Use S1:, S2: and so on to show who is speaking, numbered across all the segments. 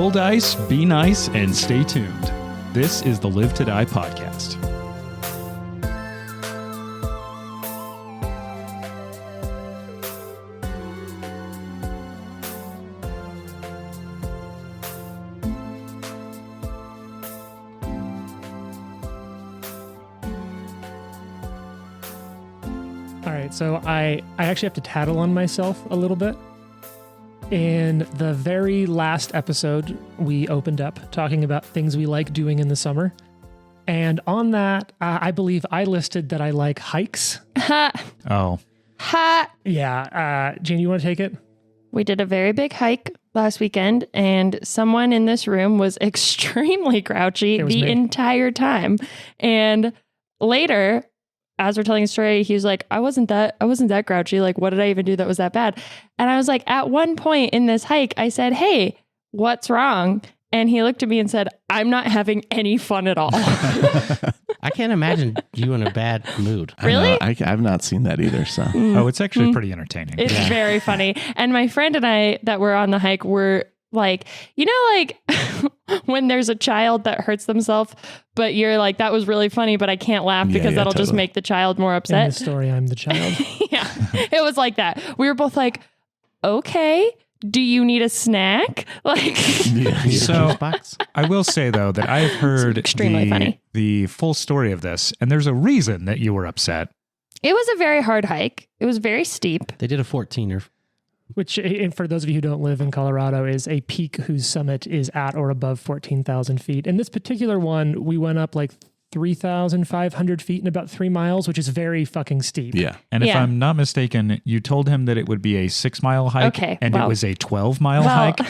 S1: Roll dice, be nice, and stay tuned. This is the Live to Die podcast.
S2: All right, so I actually have to tattle on myself a little bit. In the very last episode, we opened up talking about things we like doing in the summer. And on that, I believe I listed that I like hikes.
S3: Ha!
S1: Oh,
S3: Ha!
S2: Yeah, Jane, you want to take it?
S3: We did a very big hike last weekend, and someone in this room was extremely grouchy
S2: It was
S3: the
S2: me.
S3: entire time. And later, as we're telling a story, he was like, I wasn't that grouchy. Like, what did I even do that was that bad? And I was like, at one point in this hike, I said, hey, what's wrong? And he looked at me and said, I'm not having any fun at all.
S4: I can't imagine you in a bad mood.
S3: Really?
S5: I've not seen that either. So
S1: oh, it's actually pretty entertaining.
S3: It's very funny. And my friend and I that were on the hike were like, you know, like when there's a child that hurts themselves, but you're like, that was really funny, but I can't laugh because that'll just make the child more
S2: In
S3: upset.
S2: the story, I'm the child.
S3: Yeah, it was like that. We were both like, okay, do you need a snack? Like,
S1: So I will say, though, that I've heard
S3: extremely funny.
S1: the full story of this, and there's a reason that you were upset.
S3: it was a very hard hike. It was very steep.
S4: They did a 14er.
S2: Which, and for those of you who don't live in Colorado, is a peak whose summit is at or above 14,000 feet. In this particular one, we went up like 3,500 feet in about 3 miles, which is very fucking steep.
S5: yeah,
S1: And if
S3: Yeah.
S1: I'm not mistaken, you told him that it would be a 6-mile hike,
S3: Okay,
S1: and
S3: well-
S1: it was a 12-mile
S3: Well,
S1: hike.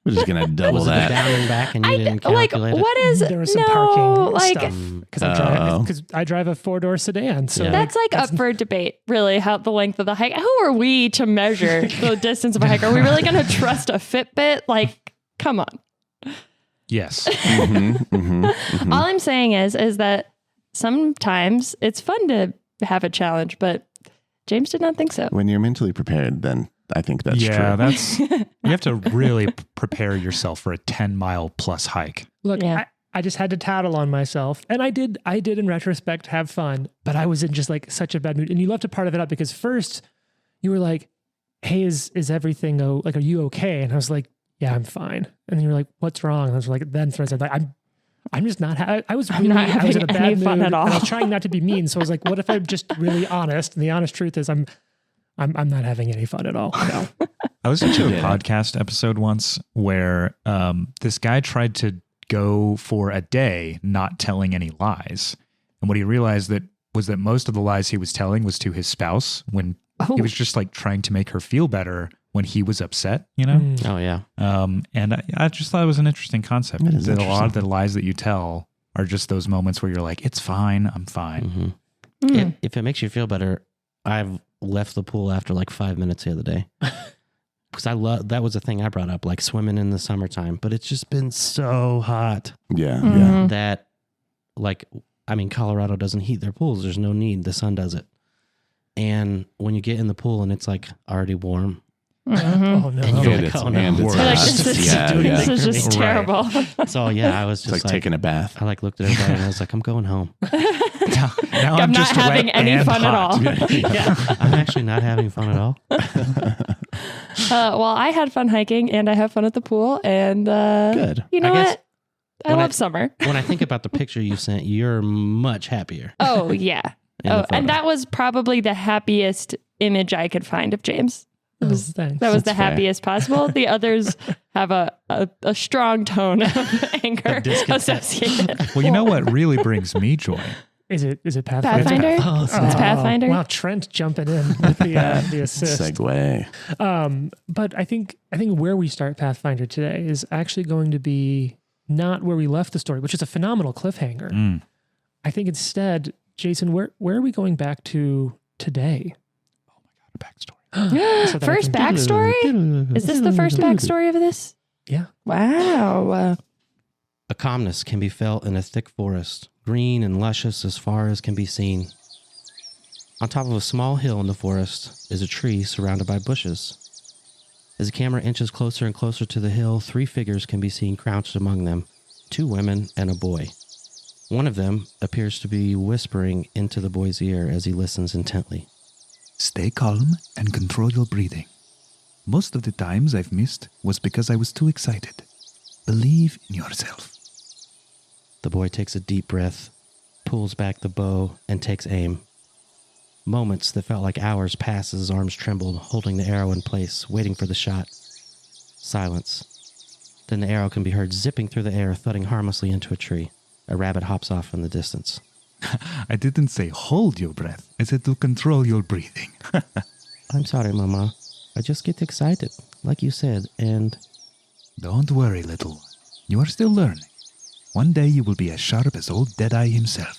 S5: we're just gonna double
S4: Was it
S5: that.
S4: down and back and you didn't
S3: like,
S4: calculate
S3: what is,
S2: There was some
S3: no,
S2: parking
S3: like,
S2: stuff because
S5: Oh.
S2: I drive a 4-door sedan. So
S4: Yeah.
S3: that's like up for debate, really, how the length of the hike. Who are we to measure the distance of a hike? Are we really going to trust a Fitbit? Like, come on.
S1: Yes.
S3: All I'm saying is that sometimes it's fun to have a challenge, but James did not think so.
S5: When you're mentally prepared, then I think that's
S1: yeah,
S5: true.
S1: that's you have to really prepare yourself for a 10-mile plus hike.
S2: look,
S3: Yeah.
S2: I just had to tattle on myself, and I did in retrospect have fun, but I was in just like such a bad mood. And you left a part of it up because first you were like, "Hey, is everything like? Are you okay?" And I was like, "Yeah, I'm fine." And then you were like, "What's wrong?" And I was like, then I said, like, I'm just not. I was really,
S3: not
S2: I was in a
S3: having
S2: bad
S3: any
S2: mood.
S3: fun at all.
S2: And I was trying not to be mean, so I was like, "What if I'm just really honest?" And the honest truth is, I'm not having any fun at all. No.
S1: I listened to a
S5: Yeah.
S1: podcast episode once where this guy tried to go for a day not telling any lies. And what he realized was that most of the lies he was telling was to his spouse when he was just like trying to make her feel better when he was upset, you know?
S4: Oh, yeah.
S1: And I just thought it was an interesting concept.
S5: That is
S1: That a lot of
S5: interesting.
S1: the lies that you tell are just those moments where you're like, it's fine, I'm fine.
S4: If it makes you feel better, I've left the pool after like 5 minutes the other day. Because that was a thing I brought up, like swimming in the summertime. But it's just been so hot
S5: Yeah,
S3: Mm-hmm.
S5: yeah.
S4: that, like, I mean, Colorado doesn't heat their pools. There's no need. The sun does it. And when you get in the pool and it's like already warm,
S2: Oh no.
S4: And
S5: And
S4: you're like,
S5: it's,
S4: oh, no.
S5: and it's
S1: You're
S3: You're like,
S5: hot.
S3: this is,
S5: yeah,
S4: doing
S5: yeah.
S3: this is
S4: Right.
S3: just terrible.
S4: so yeah, I was
S5: It's
S4: just
S5: like taking a bath.
S4: I like looked at everybody and I was like, I'm going home.
S1: Now
S3: I'm not
S1: just
S3: having
S1: wet
S3: any
S1: and
S3: fun at
S1: hot.
S3: all.
S4: Yeah, I'm actually not having fun at all.
S3: Well, I had fun hiking and I have fun at the pool. And
S5: Good.
S3: you know
S4: I guess
S3: what? I
S4: when
S3: love
S4: I-
S3: summer.
S4: When I think about the picture you sent, you're much happier.
S3: Oh, yeah.
S4: in the
S3: Oh, and
S4: photo.
S3: that was probably the happiest image I could find of James.
S2: Oh, thanks.
S3: That was
S5: That's
S3: the
S5: fair.
S3: happiest possible. The others have a strong tone of anger
S4: discontent.
S3: associated.
S1: Well, you know what really brings me joy?
S2: Is it Pathfinder?
S3: Pathfinder?
S4: Oh,
S3: It's Pathfinder.
S2: Wow, Trent jumping in with the assist.
S5: Segue.
S2: But I think where we start Pathfinder today is actually going to be not where we left the story, which is a phenomenal cliffhanger. I think instead, Jason, where are we going back to today?
S1: Backstory.
S2: So that I
S3: First
S2: can-
S3: backstory? Is this the first backstory of this?
S2: Yeah.
S3: Wow.
S4: A calmness can be felt in a thick forest, green and luscious as far as can be seen. On top of a small hill in the forest is a tree surrounded by bushes. As the camera inches closer and closer to the hill, 3 figures can be seen crouched among them, 2 women and a boy. One of them appears to be whispering into the boy's ear as he listens intently.
S1: Stay calm and control your breathing. Most of the times I've missed was because I was too excited. Believe in yourself.
S4: The boy takes a deep breath, pulls back the bow, and takes aim. Moments that felt like hours pass as his arms trembled, holding the arrow in place, waiting for the shot. Silence. Then the arrow can be heard zipping through the air, thudding harmlessly into a tree. A rabbit hops off in the distance.
S1: I didn't say hold your breath. I said to control your breathing.
S4: I'm sorry, Mama. I just get excited, like you said, and...
S1: Don't worry, little one. You are still learning. One day you will be as sharp as old Deadeye himself.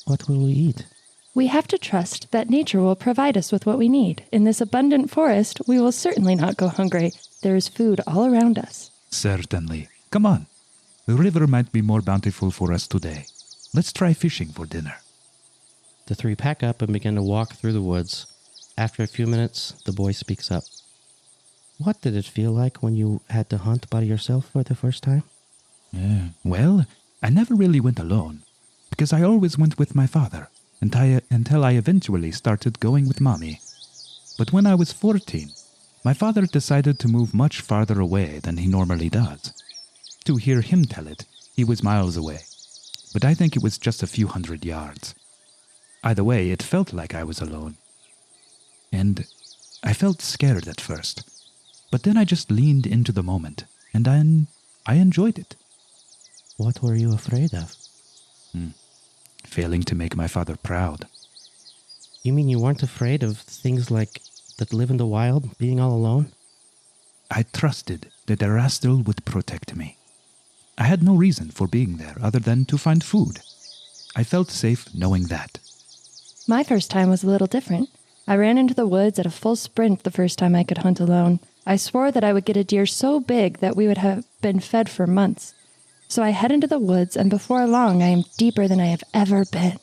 S4: What will we eat?
S3: We have to trust that nature will provide us with what we need. In this abundant forest, we will certainly not go hungry. There is food all around us.
S1: Certainly. Come on. The river might be more bountiful for us today. Let's try fishing for dinner.
S4: The 3 pack up and begin to walk through the woods. After a few minutes, the boy speaks up. What did it feel like when you had to hunt by yourself for the first time?
S1: Well, I never really went alone, because I always went with my father, until I eventually started going with Mommy. But when I was 14, my father decided to move much farther away than he normally does. To hear him tell it, he was miles away, but I think it was just a few hundred yards. Either way, it felt like I was alone. And I felt scared at first, but then I just leaned into the moment, and then I enjoyed it.
S4: What were you afraid of?
S1: Failing to make my father proud.
S4: You mean you weren't afraid of things like that live in the wild, being all alone?
S1: I trusted that Erastil would protect me. I had no reason for being there other than to find food. I felt safe knowing that.
S3: My first time was a little different. I ran into the woods at a full sprint the first time I could hunt alone. I swore that I would get a deer so big that we would have been fed for months. So I head into the woods, and before long I am deeper than I have ever been.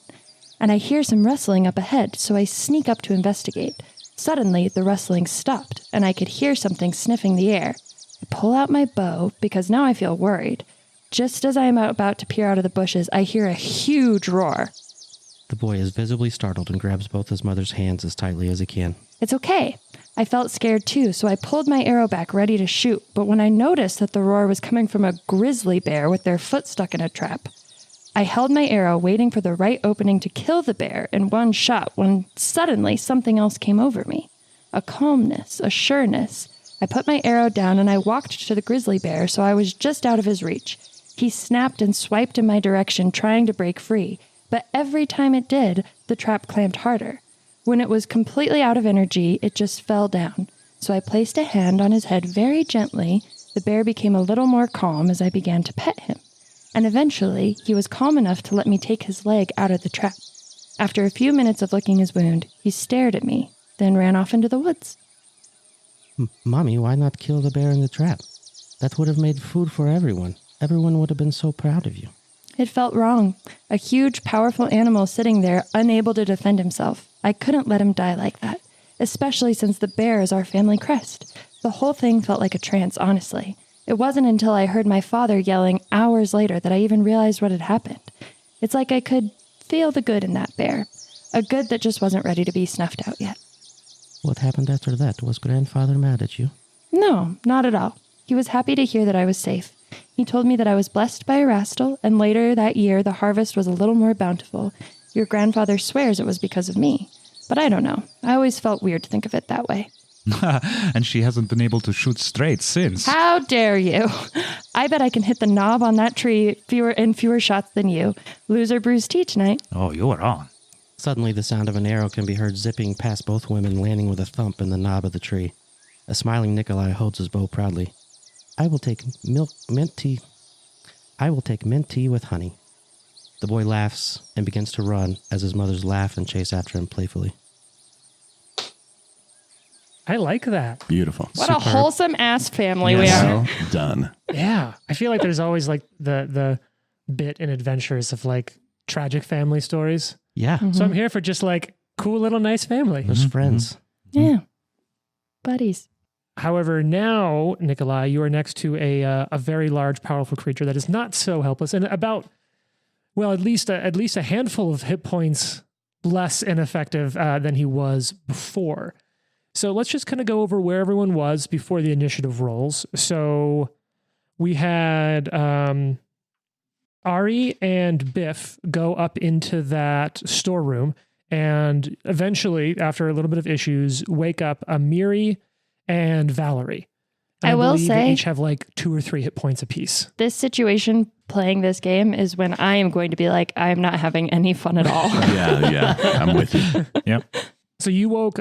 S3: And I hear some rustling up ahead, so I sneak up to investigate. Suddenly, the rustling stopped, and I could hear something sniffing the air. I pull out my bow, because now I feel worried. Just as I am about to peer out of the bushes, I hear a huge roar.
S4: The boy is visibly startled and grabs both his mother's hands as tightly as he can.
S3: It's okay. I felt scared too, so I pulled my arrow back ready to shoot, but when I noticed that the roar was coming from a grizzly bear with their foot stuck in a trap, I held my arrow waiting for the right opening to kill the bear in one shot when suddenly something else came over me. A calmness, a sureness. I put my arrow down and I walked to the grizzly bear so I was just out of his reach. He snapped and swiped in my direction, trying to break free, but every time it did, the trap clamped harder. When it was completely out of energy, it just fell down. So I placed a hand on his head very gently. The bear became a little more calm as I began to pet him. And eventually, he was calm enough to let me take his leg out of the trap. After a few minutes of licking his wound, he stared at me, then ran off into the woods.
S4: Mommy, why not kill the bear in the trap? That would have made food for everyone. Everyone would have been so proud of you.
S3: It felt wrong. A huge, powerful animal sitting there, unable to defend himself. I couldn't let him die like that, especially since the bear is our family crest. The whole thing felt like a trance, honestly. It wasn't until I heard my father yelling hours later that I even realized what had happened. It's like I could feel the good in that bear, a good that just wasn't ready to be snuffed out yet.
S4: What happened after that? Was grandfather mad at you?
S3: No, not at all. He was happy to hear that I was safe. He told me that I was blessed by Erastil, and later that year the harvest was a little more bountiful. Your grandfather swears it was because of me. But I don't know. I always felt weird to think of it that way.
S1: And she hasn't been able to shoot straight since.
S3: How dare you? I bet I can hit the knob on that tree in fewer shots than you. Lose or bruise tea tonight.
S1: Oh, you're on.
S4: Suddenly, the sound of an arrow can be heard zipping past both women, landing with a thump in the knob of the tree. A smiling Nikolai holds his bow proudly. I will take mint tea with honey. The boy laughs and begins to run as his mothers laugh and chase after him playfully.
S2: I like that.
S5: Beautiful.
S3: What a wholesome ass family we are.
S5: Well done.
S2: Yeah. I feel like there's always like the bit in adventures of like tragic family stories.
S4: Yeah.
S3: Mm-hmm.
S2: So I'm here for just like cool little nice family.
S4: Those friends.
S3: Yeah. Buddies.
S2: However, now, Nikolai, you are next to a very large, powerful creature that is not so helpless and about, well, at least a handful of hit points less ineffective than he was before. So let's just kind of go over where everyone was before the initiative rolls. So we had Ari and Biff go up into that storeroom and eventually, after a little bit of issues, wake up Amiri and Valerie. And
S3: I will
S2: believe they
S3: say-
S2: each have like 2 or 3 hit points apiece.
S3: This situation playing this game is when I am going to be like, I'm not having any fun at all.
S5: Yeah, I'm with you.
S1: Yep.
S2: So you woke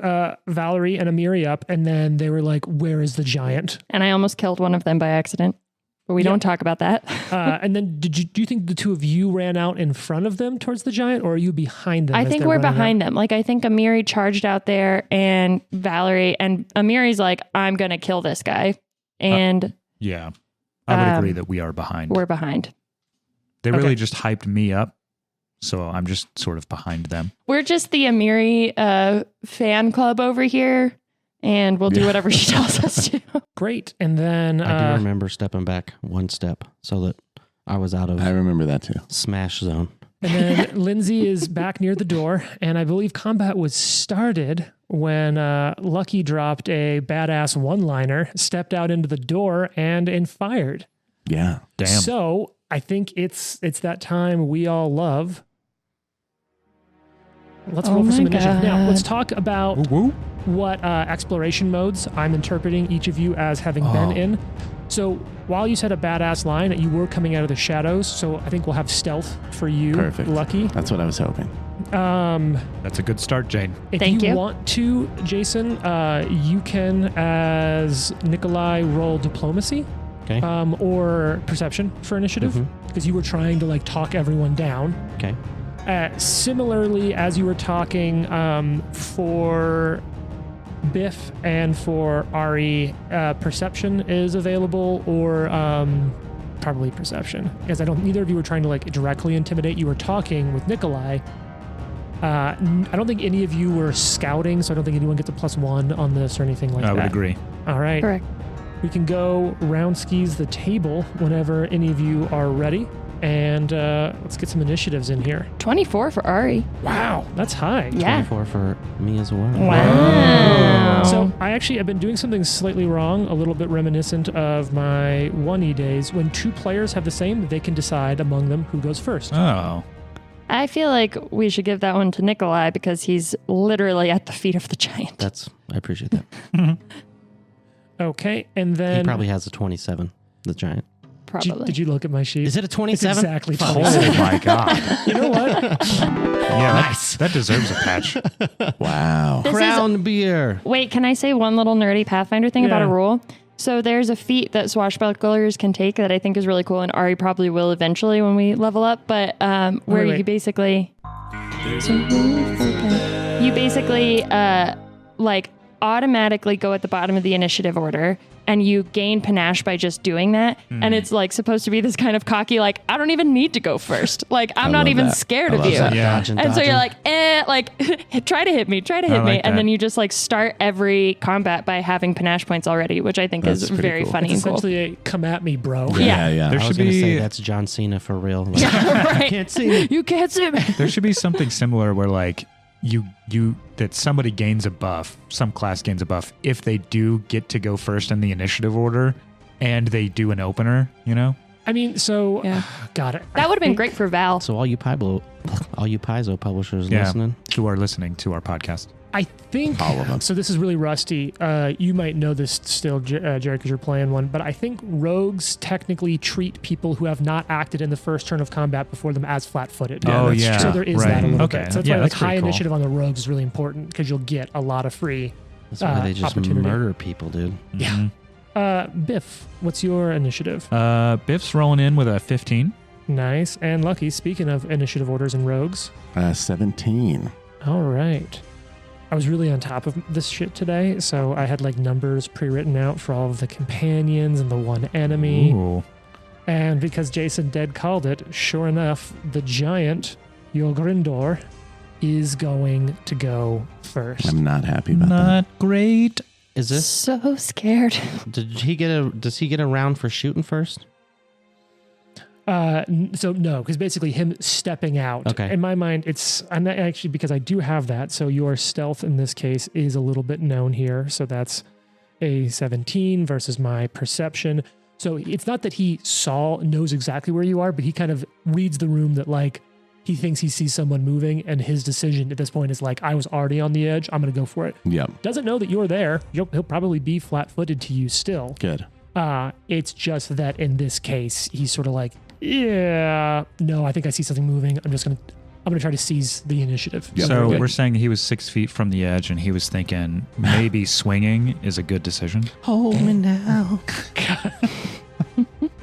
S2: Valerie and Amiri up, and then they were like, "Where is the giant?"
S3: And I almost killed one of them by accident. But we don't talk about that.
S2: And then do you think the two of you ran out in front of them towards the giant, or are you behind them?
S3: I
S2: as
S3: think
S2: they're
S3: we're
S2: running out?
S3: behind them. Like, I think Amiri charged out there and Valerie, and Amiri's like, I'm going to kill this guy. And
S1: Yeah. I would agree that we are behind.
S3: we're behind.
S1: They really
S2: Okay.
S1: just hyped me up. So I'm just sort of behind them.
S3: We're just the Amiri fan club over here, and we'll do whatever she tells us to.
S2: Great. And then
S4: I do remember stepping back one step so that I was out of
S5: I remember that too.
S4: smash zone.
S2: and then Lindsay is back near the door, and I believe combat was started when Lucky dropped a badass one-liner, stepped out into the door, and fired.
S5: Yeah.
S1: Damn.
S2: So I think it's that time we all love. Let's roll for some
S3: my
S2: initiative. Now,
S3: God.
S2: let's talk about
S1: Woo-woo.
S2: what exploration modes I'm interpreting each of you as having been in. So while you said a badass line, you were coming out of the shadows. So I think we'll have stealth for you,
S5: Perfect.
S2: Lucky.
S5: That's what I was hoping.
S1: That's a good start, Jane.
S2: If
S3: Thank you.
S2: want to, Jason, you can, as Nikolai, roll diplomacy
S4: Okay.
S2: or perception for initiative because you were trying to like talk everyone down.
S4: Okay.
S2: Similarly, as you were talking for Biff and for Ari, perception is available, or probably perception, because neither of you were trying to like directly intimidate. You were talking with Nikolai. I don't think any of you were scouting, so I don't think anyone gets a +1 on this or anything like that.
S1: I would agree.
S2: All right.
S3: Correct.
S2: We can go round skis the table whenever any of you are ready. And let's get some initiatives in here.
S3: 24 for Ari.
S2: Wow, that's high.
S3: Yeah.
S4: 24 for me as well.
S3: Wow.
S2: So I've been doing something slightly wrong, a little bit reminiscent of my 1E days. When 2 players have the same, they can decide among them who goes first.
S1: Oh.
S3: I feel like we should give that one to Nikolai because he's literally at the feet of the giant.
S4: I appreciate that.
S2: Okay, and then
S4: He probably has a 27, the giant.
S3: Probably.
S2: Did you look at my sheet?
S4: Is it a
S2: It's
S4: 27?
S2: exactly
S1: Oh
S2: 27.
S1: my God.
S2: You know what?
S1: Yeah,
S4: Nice.
S1: that deserves a patch.
S5: Wow.
S3: This is-
S4: Crown beer.
S3: Wait, can I say one little nerdy Pathfinder thing about a
S2: Yeah.
S3: rule? So there's a feat that swashbucklers can take that I think is really cool, and Ari probably will eventually when we level up. But where
S2: wait.
S3: you basically, like automatically go at the bottom of the initiative order, and you gain panache by just doing that. And it's like supposed to be this kind of cocky, like I don't even need to go first. Like I'm not
S5: love
S3: even
S5: that.
S3: scared
S5: I
S3: of
S5: love
S3: you.
S5: that.
S1: Yeah.
S4: Dodging,
S3: And so
S4: dodging.
S3: you're like, try to hit me,
S1: like
S3: and
S1: that.
S3: then you just like start every combat by having panache points already, which I think
S5: That's
S3: is
S5: pretty
S3: very
S5: cool.
S3: funny
S2: It's
S3: and cool.
S2: essentially a come at me, bro.
S3: Yeah.
S5: Yeah.
S1: There
S4: I was
S1: should
S4: going to say
S1: be
S4: that's John Cena for real. Like,
S3: right.
S4: can't see me.
S3: You can't see me.
S1: there should be something similar where like you that somebody gains a buff, some class gains a buff if they do get to go first in the initiative order and they do an opener, you know?
S2: I mean, so
S3: Yeah.
S2: got it.
S3: That would have been great for Val.
S4: So all you Paizo publishers
S1: Yeah.
S4: listening,
S1: Who are listening to our podcast.
S2: I think
S5: All of them.
S2: so. This is really rusty. You might know this still, Jared, because you're playing one. But I think rogues technically treat people who have not acted in the first turn of combat before them as flat-footed.
S5: Yeah,
S1: oh
S5: that's
S1: yeah.
S2: So there is
S1: right.
S2: that a little
S1: Okay.
S2: bit. So that's
S1: yeah,
S2: why like
S1: that's pretty
S2: high
S1: cool.
S2: initiative on the rogues is really important because you'll get a lot of free.
S4: that's why they just
S2: opportunity.
S4: murder people, dude.
S1: Mhm.
S2: Biff, what's your initiative?
S1: Biff's rolling in with a 15.
S2: Nice. And Lucky, speaking of initiative orders and rogues.
S5: 17.
S2: All right. I was really on top of this shit today, so I had like numbers pre-written out for all of the companions and the one enemy.
S1: Ooh.
S2: And because Jason dead called it, sure enough, the giant Yogrindor is going to go first.
S5: I'm not happy about that.
S1: Not great.
S4: Is this?
S3: So scared.
S4: Does he get a round for shooting first?
S2: So no, because basically him stepping out.
S4: Okay.
S2: In my mind, I'm not actually, because I do have that. So your stealth in this case is a little bit known here. So that's a 17 versus my perception. So it's not that he knows exactly where you are, but he kind of reads the room that like he thinks he sees someone moving, and his decision at this point is like, I was already on the edge. I'm going to go for it.
S5: Yep.
S2: Doesn't know that you're there. He'll probably be flat-footed to you still.
S5: Good.
S2: It's just that in this case, he's sort of like, yeah, no, I think I see something moving. I'm gonna try to seize the initiative.
S5: Yep.
S1: So
S5: Good.
S1: we're saying he was 6 feet from the edge, and he was thinking maybe swinging is a good decision.
S4: Hold me now.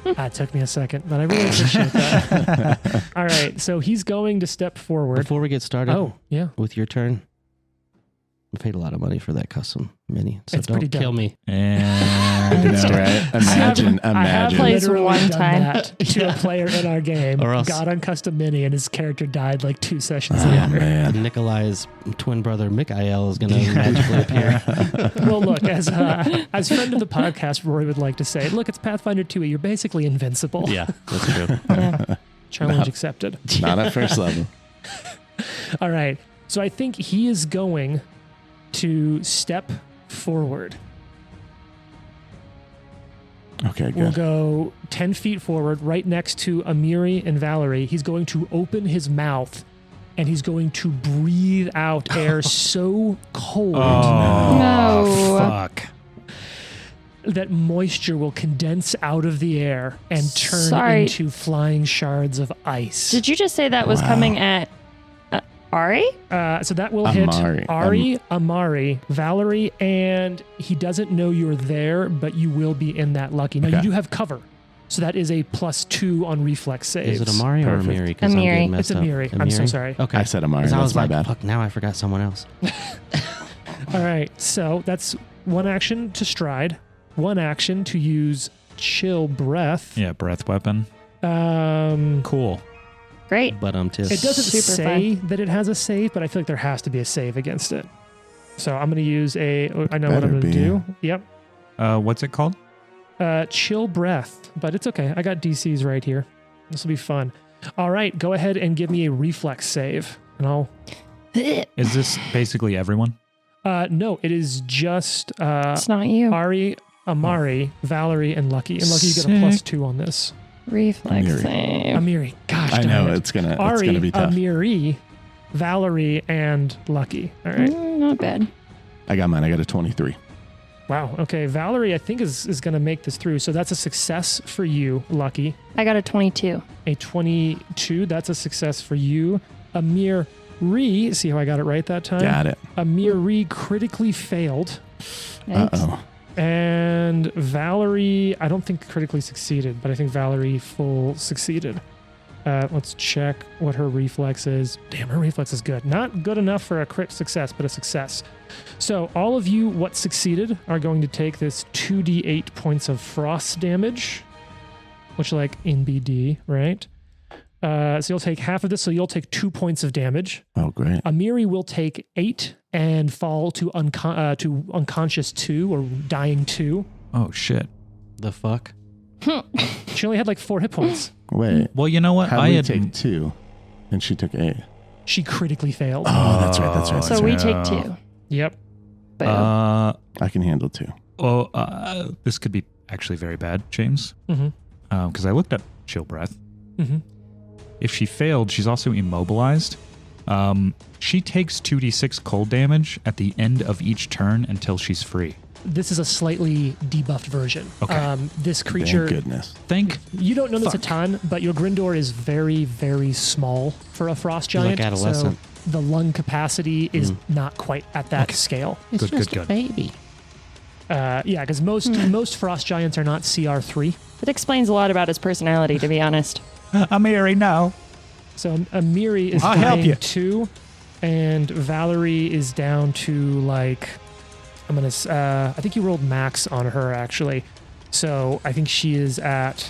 S2: That took me a second, but I really appreciate that. All right, so he's going to step forward.
S4: Before we get started
S2: Oh, yeah.
S4: with your turn, I paid a lot of money for that custom mini, so
S2: It's pretty
S4: don't kill
S2: dope.
S4: me.
S5: I
S1: And
S5: know, right? Imagine.
S2: I have
S3: Plays
S2: literally
S3: one
S2: done
S3: time.
S2: that to a player in our game.
S4: Or else-
S2: got on custom mini, and his character died like 2 sessions
S5: Oh,
S2: later.
S4: And
S5: man.
S4: Nikolai's twin brother Mikael is going to magically appear.
S2: Well, look, as friend of the podcast, Rory would like to say, look, it's Pathfinder 2e. You're basically invincible.
S4: Yeah, that's true.
S3: Yeah.
S2: Challenge accepted.
S5: Not at first level.
S2: All right. So I think he is going to step forward.
S5: Okay,
S2: We'll
S5: good.
S2: go 10 feet forward, right next to Amiri and Valerie. He's going to open his mouth, and he's going to breathe out air so cold
S3: No.
S1: fuck.
S2: that moisture will condense out of the air and turn
S3: Sorry.
S2: into flying shards of ice.
S3: Did you just say that was
S5: Wow.
S3: coming at Ari?
S2: So that will hit
S5: Amari.
S2: Ari, Amari, Valerie, and he doesn't know you're there, but you will be in that lucky. Now, you
S5: Okay.
S2: do have cover, so that is a +2 on reflex saves.
S4: Is it Amari or
S5: Perfect.
S4: Amiri? 'Cause I'm
S3: Amiri.
S4: getting messed
S2: It's
S4: up.
S2: Amiri. I'm so sorry.
S4: Okay.
S5: I said Amari.
S4: 'Cause I
S5: That's
S4: was
S5: my
S4: like,
S5: bad.
S4: fuck, now I forgot someone else.
S2: All right, so that's one action to stride, one action to use chill breath.
S1: Yeah, breath weapon. Cool.
S3: Great.
S4: But too.
S2: It doesn't
S3: Super
S2: say that it has a save, but I feel like there has to be a save against it. So I'm going to use I know what I'm
S5: Better
S2: going to
S5: be.
S2: do. Yep.
S1: What's it called?
S2: Chill breath, but it's okay. I got DCs right here. This will be fun. All right, go ahead and give me a reflex save, and I'll.
S1: Is this basically everyone?
S2: No, it is just
S3: It's not you.
S2: Ari, Amari, Valerie, and Lucky. And Lucky, you get a
S1: Sick.
S2: +2 on this.
S3: Reflex
S5: Amiri.
S3: save.
S2: Amiri, gosh,
S5: I
S2: darn
S5: know
S2: it.
S5: it's gonna
S2: Ari,
S5: be tough.
S2: Amiri, Valerie, and Lucky. All right.
S3: Not bad.
S5: I got mine. I got a 23.
S2: Wow. Okay. Valerie, I think is going to make this through. So that's a success for you, Lucky.
S3: I got a 22.
S2: A 22. That's a success for you. Amir Ree. See how I got it right that time?
S5: Got it.
S2: Amir Ree critically failed.
S5: Uh
S3: Yikes.
S5: oh.
S2: And Valerie, I don't think critically succeeded, but I think Valerie full succeeded. Let's check what her reflex is. Damn, her reflex is good. Not good enough for a crit success, but a success. So all of you, what succeeded, are going to take this 2d8 points of frost damage, which like in BD, right? So you'll take half of this, so you'll take 2 points of damage.
S5: Oh, great.
S2: Amiri will take 8 and fall to unconscious 2 or dying 2.
S1: Oh shit.
S4: The fuck?
S2: She only had like 4 hit points.
S5: Wait.
S1: Well, you know what?
S5: How
S1: I
S5: did we
S1: had
S5: take 2? And she took 8.
S2: She critically failed.
S5: Oh, that's right. That's right.
S3: So
S5: That's
S3: we
S5: right.
S3: take 2.
S2: Yep.
S3: Boom.
S5: I can handle 2.
S1: Well, this could be actually very bad, James.
S2: Mm-hmm.
S1: Because I looked up chill breath.
S2: Mm-hmm.
S1: If she failed, she's also immobilized. She takes 2d6 cold damage at the end of each turn until she's free.
S2: This is a slightly debuffed version.
S1: Okay.
S2: This creature,
S5: Thank goodness.
S2: you don't know this a
S1: Fuck.
S2: ton, but your Grindor is very, very small for a frost giant.
S4: Like adolescent.
S2: So the lung capacity is not quite at that scale.
S4: It's
S1: Good, good, good.
S4: baby.
S2: Yeah, because most frost giants are not CR3.
S3: It explains a lot about his personality, to be honest.
S1: Amiri, no.
S2: So Amiri is
S1: I'll help
S2: dying
S1: you.
S2: 2, and Valerie is down to like, I think you rolled max on her actually. So I think she is at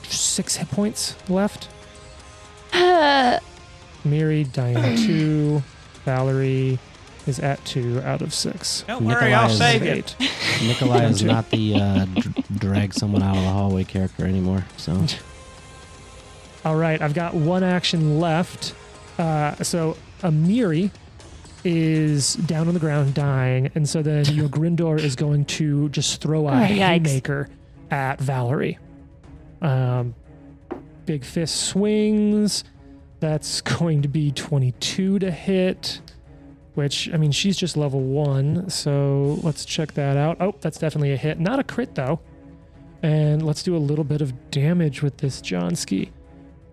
S2: 6 hit points left. Amiri dying 2, Valerie is at 2 out of 6.
S1: Don't
S4: worry, I'll save
S1: you.
S2: 8.
S4: Nikolai is not the drag someone out of the hallway character anymore. So
S2: All right, I've got one action left. So Amiri is down on the ground dying, and so then your Grindor is going to just throw a
S3: Oh, yikes.
S2: haymaker at Valerie. Big fist swings. That's going to be 22 to hit, which, I mean, she's just level 1, so let's check that out. Oh, that's definitely a hit. Not a crit, though. And let's do a little bit of damage with this Johnski.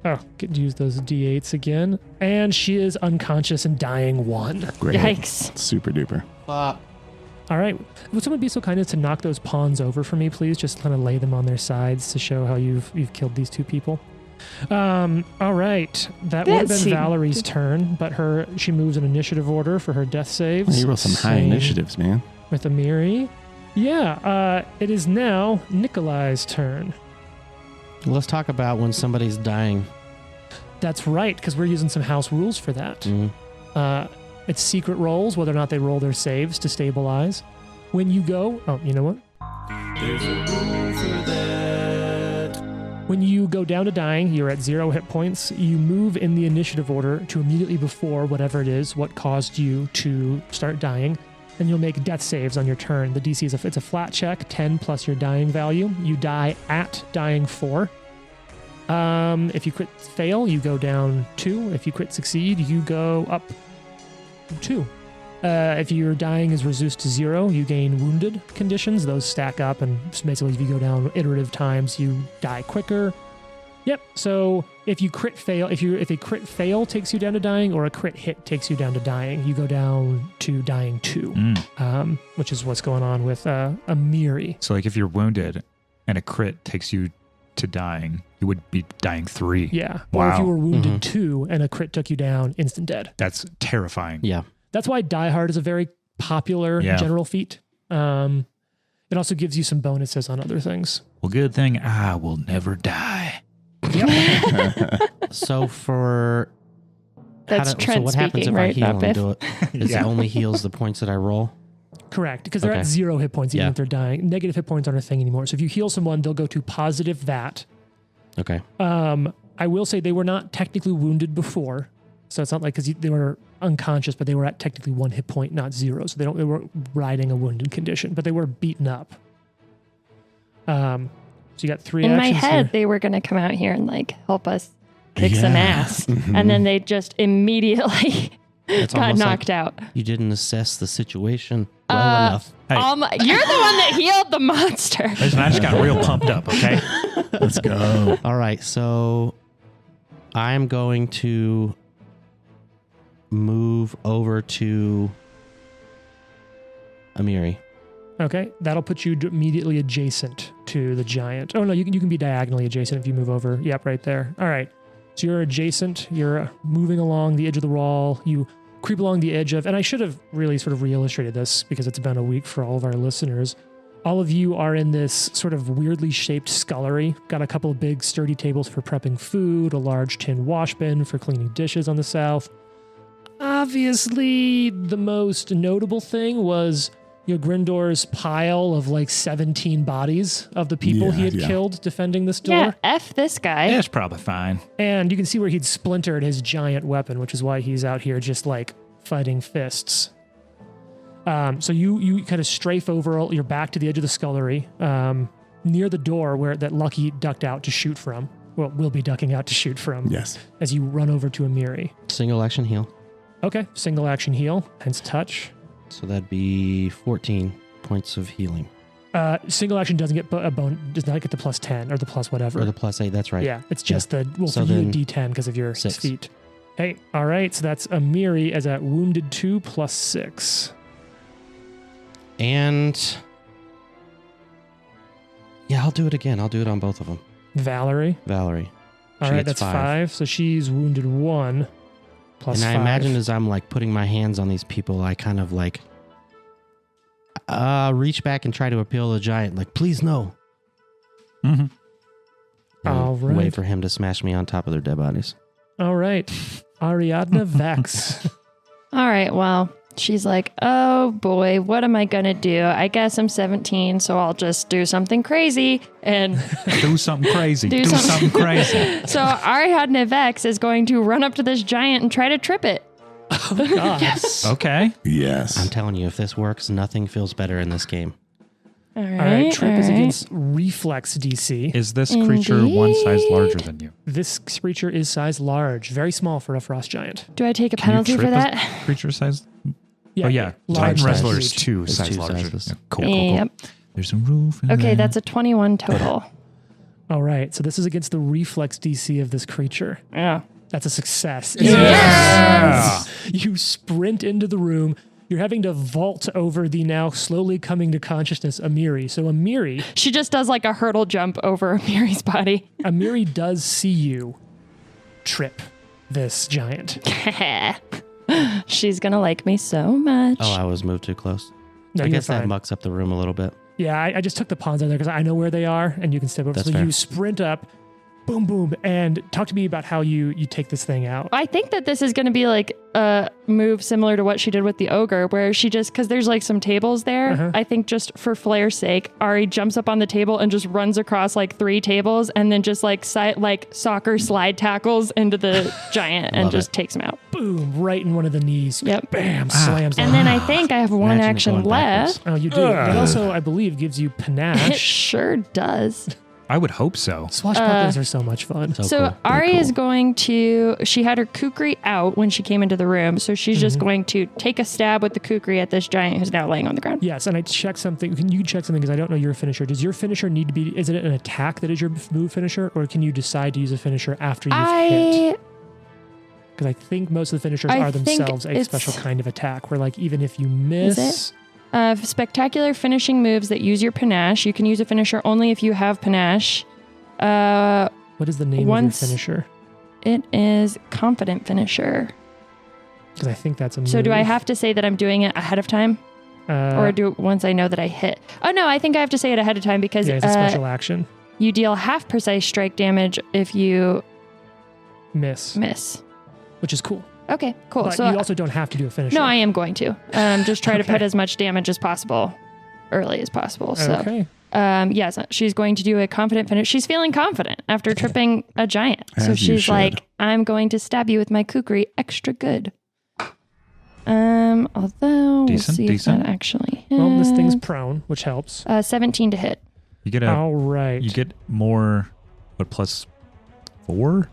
S2: Oh, get to use those D8s again. And she is unconscious and dying 1.
S5: Great.
S3: Yikes.
S5: Super duper.
S2: All right. Would someone be so kind as to knock those pawns over for me, please? Just kind of lay them on their sides to show how you've killed these 2 people. All right. That would have been
S3: seemed-
S2: Valerie's turn, but she moves in initiative order for her death saves.
S5: You roll some high
S2: Same
S5: initiatives, man.
S2: with Amiri. Yeah, it is now Nikolai's turn.
S4: let's talk about when somebody's dying.
S2: That's right, because we're using some house rules for that.
S4: Mm.
S2: It's secret rolls, whether or not they roll their saves to stabilize. When you go, you know what?
S6: There's a rule for that.
S2: When you go down to dying, you're at 0 hit points. You move in the initiative order to immediately before whatever it is, what caused you to start dying, and you'll make death saves on your turn. The DC it's a flat check, 10 plus your dying value. You die at dying 4. If you crit fail, you go down 2. If you crit succeed, you go up 2. If your dying is reduced to 0, you gain wounded conditions. Those stack up, and basically if you go down iterative times, you die quicker. Yep. So if you crit fail, if a crit fail takes you down to dying, or a crit hit takes you down to dying, you go down to dying 2, which is what's going on with Amiri.
S1: So like if you're wounded and a crit takes you to dying, you would be dying 3.
S2: Yeah. Or if
S1: Wow.
S2: you were wounded 2 and a crit took you down, instant dead.
S1: That's terrifying.
S4: Yeah.
S2: That's why Die Hard is a very popular general feat. It also gives you some bonuses on other things.
S1: Well, good thing I will never die.
S4: So for
S3: That's
S4: so
S3: Trent
S4: what happens
S3: speaking,
S4: if I
S3: right?
S4: heal
S3: Not
S4: and
S3: Biff.
S4: do it? Is it only heals the points that I roll?
S2: Correct, because they're
S4: Okay.
S2: at 0 hit points even
S4: Yeah.
S2: if they're dying. Negative hit points aren't a thing anymore. So if you heal someone, they'll go to positive that.
S4: Okay.
S2: I will say they were not technically wounded before. So it's not like because they were unconscious, but they were at technically 1 hit point, not 0. So they were riding a wounded condition, but they were beaten up. So you got 3
S3: In my
S2: actions
S3: head,
S2: here.
S3: they were going to come out here and like help us kick some ass. And then they just immediately
S4: It's
S3: got
S4: almost
S3: knocked out.
S4: You didn't assess the situation well enough.
S1: Hey.
S3: You're the one that healed the monster.
S1: Listen, I just got real pumped up, okay?
S5: Let's go.
S4: All right, so I'm going to move over to Amiri.
S2: Okay, that'll put you immediately adjacent to the giant. Oh no, you can be diagonally adjacent if you move over. Yep, right there. All right, so you're adjacent. You're moving along the edge of the wall. You creep along the edge of, and I should have really sort of re-illustrated this because it's been a week for all of our listeners. All of you are in this sort of weirdly shaped scullery. Got a couple of big sturdy tables for prepping food, a large tin wash bin for cleaning dishes on the south. Obviously, the most notable thing was your Grindor's pile of like 17 bodies of the people he had killed defending this door.
S3: Yeah, F this guy.
S1: That's probably fine.
S2: And you can see where he'd splintered his giant weapon, which is why he's out here just like fighting fists. So you kind of strafe over, you're back to the edge of the scullery, near the door where that Lucky ducked out to shoot from. Well, will be ducking out to shoot from.
S5: Yes.
S2: As you run over to Amiri.
S4: Single action heal.
S2: Okay, single action heal, hence touch.
S4: So that'd be 14 points of healing.
S2: Single action doesn't get does not get the plus 10 or the plus whatever.
S4: Or the plus 8, that's right.
S2: Yeah, it's just the, well,
S4: So
S2: for you, a
S4: then
S2: D10 because of your
S4: 6.
S2: feet. Hey, all right, so that's Amiri as at wounded 2 plus 6.
S4: And yeah, I'll do it again. I'll do it on both of them.
S2: Valerie.
S4: Valerie.
S2: All
S4: She
S2: right,
S4: gets
S2: that's 5. So she's wounded 1 plus
S4: and
S2: 5.
S4: I imagine as I'm like putting my hands on these people, I kind of like reach back and try to appeal to the giant, like, please no.
S1: Mm-hmm.
S4: And
S2: All right.
S4: wait for him to smash me on top of their dead bodies.
S2: All right. Ariadna Vex.
S3: All right, well, She's like, oh boy, what am I going to do? I guess I'm 17, so I'll just do something crazy. And
S1: Do something crazy.
S3: Do
S1: Do
S3: something-
S1: something crazy.
S3: so Ariadne Vex is going to run up to this giant and try to trip it.
S2: Yes.
S1: Okay.
S5: Yes.
S4: I'm telling you, if this works, nothing feels better in this game.
S3: All right.
S2: All right. Trip is
S3: all right.
S2: against reflex DC.
S1: Is this creature one size larger than you?
S2: This creature is size large, very small for a frost giant.
S3: Do I take a
S1: Can you
S3: penalty for
S1: trip a
S3: that?
S1: creature size?
S2: Yeah.
S1: Oh, yeah.
S2: Large
S1: Titan
S2: size
S1: Wrestler is
S2: creature.
S1: two
S4: It's
S1: size
S4: two
S1: larger.
S4: sizes.
S1: Yeah, cool, cool, cool.
S3: Yep.
S1: There's a roof. in
S3: Okay,
S1: there.
S3: that's a 21 total.
S2: All right. So this is against the reflex DC of this creature.
S3: Yeah.
S2: That's a success.
S1: Yeah.
S2: You sprint into the room. You're having to vault over the now slowly coming to consciousness Amiri. So
S3: She just does like a hurdle jump over Miri's body.
S2: Amiri does see you trip this giant.
S3: She's going to like me so much.
S4: Oh, I was moved too close.
S2: No,
S4: I
S2: you're
S4: guess that
S2: fine.
S4: mucks up the room a little bit.
S2: Yeah, I just took the pawns out there because I know where they are and you can step over.
S4: That's
S2: so
S4: fair.
S2: you sprint up, boom, boom, and talk to me about how you take this thing out.
S3: I think that this is going to be like a move similar to what she did with the ogre, where she just, because there's like some tables there,
S2: Uh-huh.
S3: I think just for flair's sake, Ari jumps up on the table and just runs across like 3 tables and then just like soccer slide tackles into the giant and
S4: Love
S3: just
S4: it.
S3: takes him out.
S2: Boom, right in one of the knees.
S3: Yep.
S2: Bam, slams
S3: And
S2: down.
S3: then I think I have one
S4: Imagine it
S3: action
S4: going backwards.
S3: left.
S2: Oh, you do. That also, I believe, gives you
S3: It
S2: panache.
S3: sure does.
S1: I would hope so.
S2: Swashbucklers are so much fun.
S4: So
S3: So
S4: cool.
S3: Ari
S5: Very
S3: is
S5: cool.
S3: going to, she had her kukri out when she came into the room. So she's just going to take a stab with the kukri at this giant who's now laying on the ground.
S2: Yes, and I checked something. You can check something because I don't know your finisher. Does your finisher need to be? Is it an attack that is your move finisher, or can you decide to use a finisher after you've hit? Because I think most of the finishers
S3: I
S2: are
S3: think
S2: themselves a
S3: it's-
S2: special kind of attack, where like even if you miss,
S3: Spectacular finishing moves that use your panache. You can use a finisher only if you have panache.
S2: what is the name
S3: Once-
S2: of your finisher?
S3: It is confident finisher.
S2: Because I think that's a move.
S3: So do I have to say that I'm doing it ahead of time, or do it once I know that I hit? Oh no, I think I have to say it ahead of time because
S2: Yeah, it's a special action.
S3: you deal half precise strike damage if you
S2: Miss,
S3: miss.
S2: which is cool.
S3: Okay, cool.
S2: But
S3: So
S2: you also don't have to do a finisher.
S3: no, I am going to just try to
S2: Okay.
S3: put as much damage as possible early as possible. So
S2: Okay.
S3: yes, she's going to do a confident finish. She's feeling confident after tripping a giant. So
S5: As you
S3: she's
S5: should.
S3: like, I'm going to stab you with my kukri extra good. Although
S1: Decent,
S3: we'll see
S1: decent.
S3: if that actually
S2: Well, this thing's
S3: hits.
S2: prone, which helps.
S3: 17 to hit.
S1: You get
S2: All right.
S1: you get more, what, +4?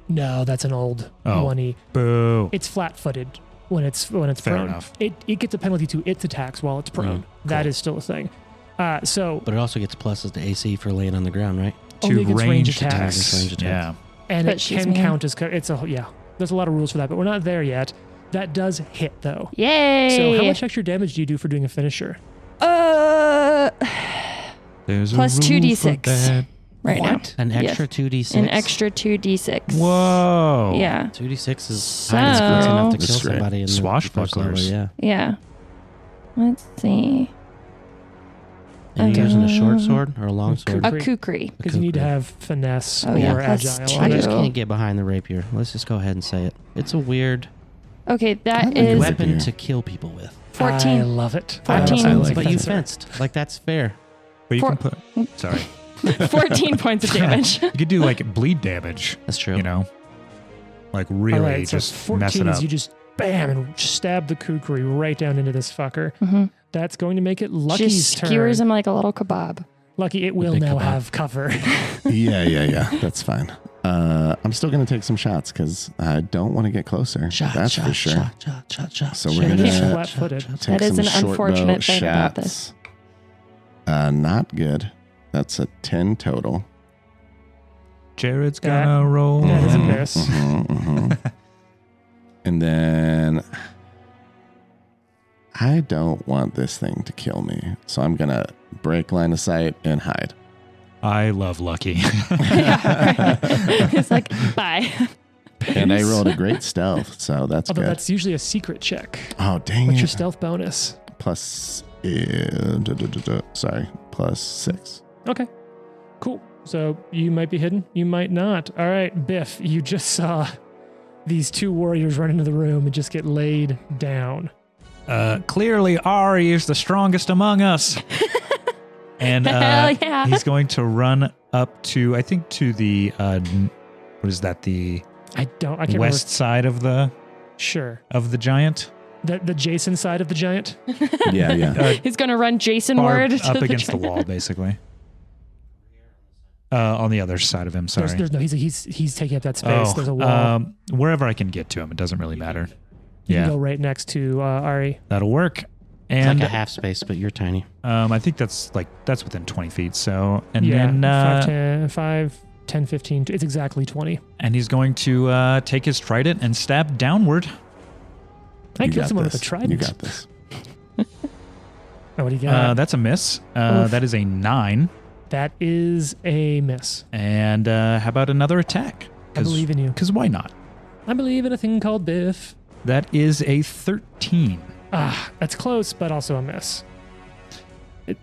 S2: No, that's an old
S1: Oh.
S2: 1E.
S1: Boo.
S2: It's flat-footed when it's
S1: Fair
S2: prone.
S1: enough.
S2: It gets a penalty to its attacks while it's prone. That is still a thing. So
S4: But it also gets pluses to AC for laying on the ground, right?
S2: only
S1: To
S2: against
S1: ranged
S2: attacks.
S1: attacks.
S4: Ranged attacks.
S1: Yeah.
S2: and
S3: But
S2: it
S3: she's
S2: can
S3: mean.
S2: count as yeah. There's a lot of rules for that, but we're not there yet. That does hit though.
S3: Yay!
S2: So how much extra damage do you do for doing a finisher?
S1: There's
S3: Plus
S1: a
S3: 2d6
S1: rule for that.
S3: right
S2: What?
S4: An
S3: Yes.
S4: extra 2d6.
S3: now. An extra 2d6.
S1: Whoa.
S3: Yeah.
S4: 2d6 is
S3: So-
S4: high enough enough to
S5: That's
S4: kill
S5: great.
S4: somebody in the first
S1: Swashbucklers.
S4: level, yeah.
S3: Yeah. Let's see.
S4: And you're using a short sword or a long sword?
S3: A
S2: Kukri.
S3: kukri.
S2: Because you need to
S4: Kukri.
S2: have finesse
S3: Oh,
S2: or
S3: yeah, plus
S2: agile.
S4: I
S2: on it.
S4: just
S3: two.
S4: can't get behind the rapier. Let's just go ahead and say it. It's a weird
S3: Okay, that
S5: like
S3: is
S5: weapon.
S4: weapon to kill people with.
S3: 14.
S2: I love it.
S3: 14.
S2: I like
S4: But you
S2: fencer.
S4: fenced. Like, that's fair.
S1: But you
S3: For-
S1: can put, sorry.
S3: 14 points of damage.
S1: You could do like bleed damage,
S4: That's true.
S1: you know? Like really
S2: All right, so
S1: just
S2: 14
S1: mess it
S2: is
S1: up.
S2: you just bam and stab the kukri right down into this fucker.
S3: hmm
S2: That's going to make it Lucky's
S3: Just
S2: turn.
S3: skewers him like a little kebab.
S2: Lucky, it will
S4: big
S2: now
S4: kebab.
S2: have cover.
S5: Yeah. That's fine. I'm still going to take some shots because I don't want to get closer. That's for sure.
S4: Shot.
S5: So we're going
S2: He's
S5: to
S2: flat-footed.
S5: take
S3: That is
S5: some
S3: an
S5: short
S3: unfortunate
S5: bow
S3: thing about
S5: shots. Not good. That's a 10 total.
S1: Jared's
S2: That-
S1: gonna roll.
S2: that is a
S5: Mhm,
S2: miss.
S5: mhm. And then I don't want this thing to kill me. So I'm going to break line of sight and hide.
S1: I love Lucky.
S3: It's like, bye.
S5: And I rolled a great stealth, so that's
S2: Although
S5: good.
S2: that's usually a secret check.
S5: Oh, dang
S2: What's
S5: it.
S2: your stealth bonus?
S5: Plus, plus 6.
S2: Okay, cool. So you might be hidden, you might not. All right, Biff, you just saw these two warriors run into the room and just get laid down.
S1: Clearly Ari is the strongest among us. And
S3: Hell yeah.
S1: he's going to run up to, I think, to the, what is that, the
S2: I can't
S1: west side of the
S2: remember. Sure.
S1: giant?
S2: The Jason side of the giant?
S5: Yeah.
S3: He's going to run Jason
S1: Far
S3: word
S1: up
S3: to
S1: against the wall, basically. On the other side of him, sorry.
S2: There's no, he's taking up that space. There's a wall.
S1: Wherever I can get to him, it doesn't really matter.
S2: You can go right next to Ari.
S1: That'll work.
S4: It's
S1: And
S4: like a half space, but you're tiny.
S1: I think that's within 20 feet. So, and
S2: Yeah,
S1: then
S2: 5, 10, 15. It's exactly 20.
S1: and he's going to take his trident and stab downward.
S2: I
S5: You
S2: killed
S5: got
S2: someone
S5: this.
S2: with a trident.
S5: You got this.
S2: Oh, what do you got?
S1: That's a miss.
S2: Oof.
S1: That is a 9.
S2: That is a miss.
S1: And how about another attack?
S2: I believe in you.
S1: Because why not?
S2: I believe in a thing called Biff.
S1: That is a 13.
S2: That's close, but also a miss.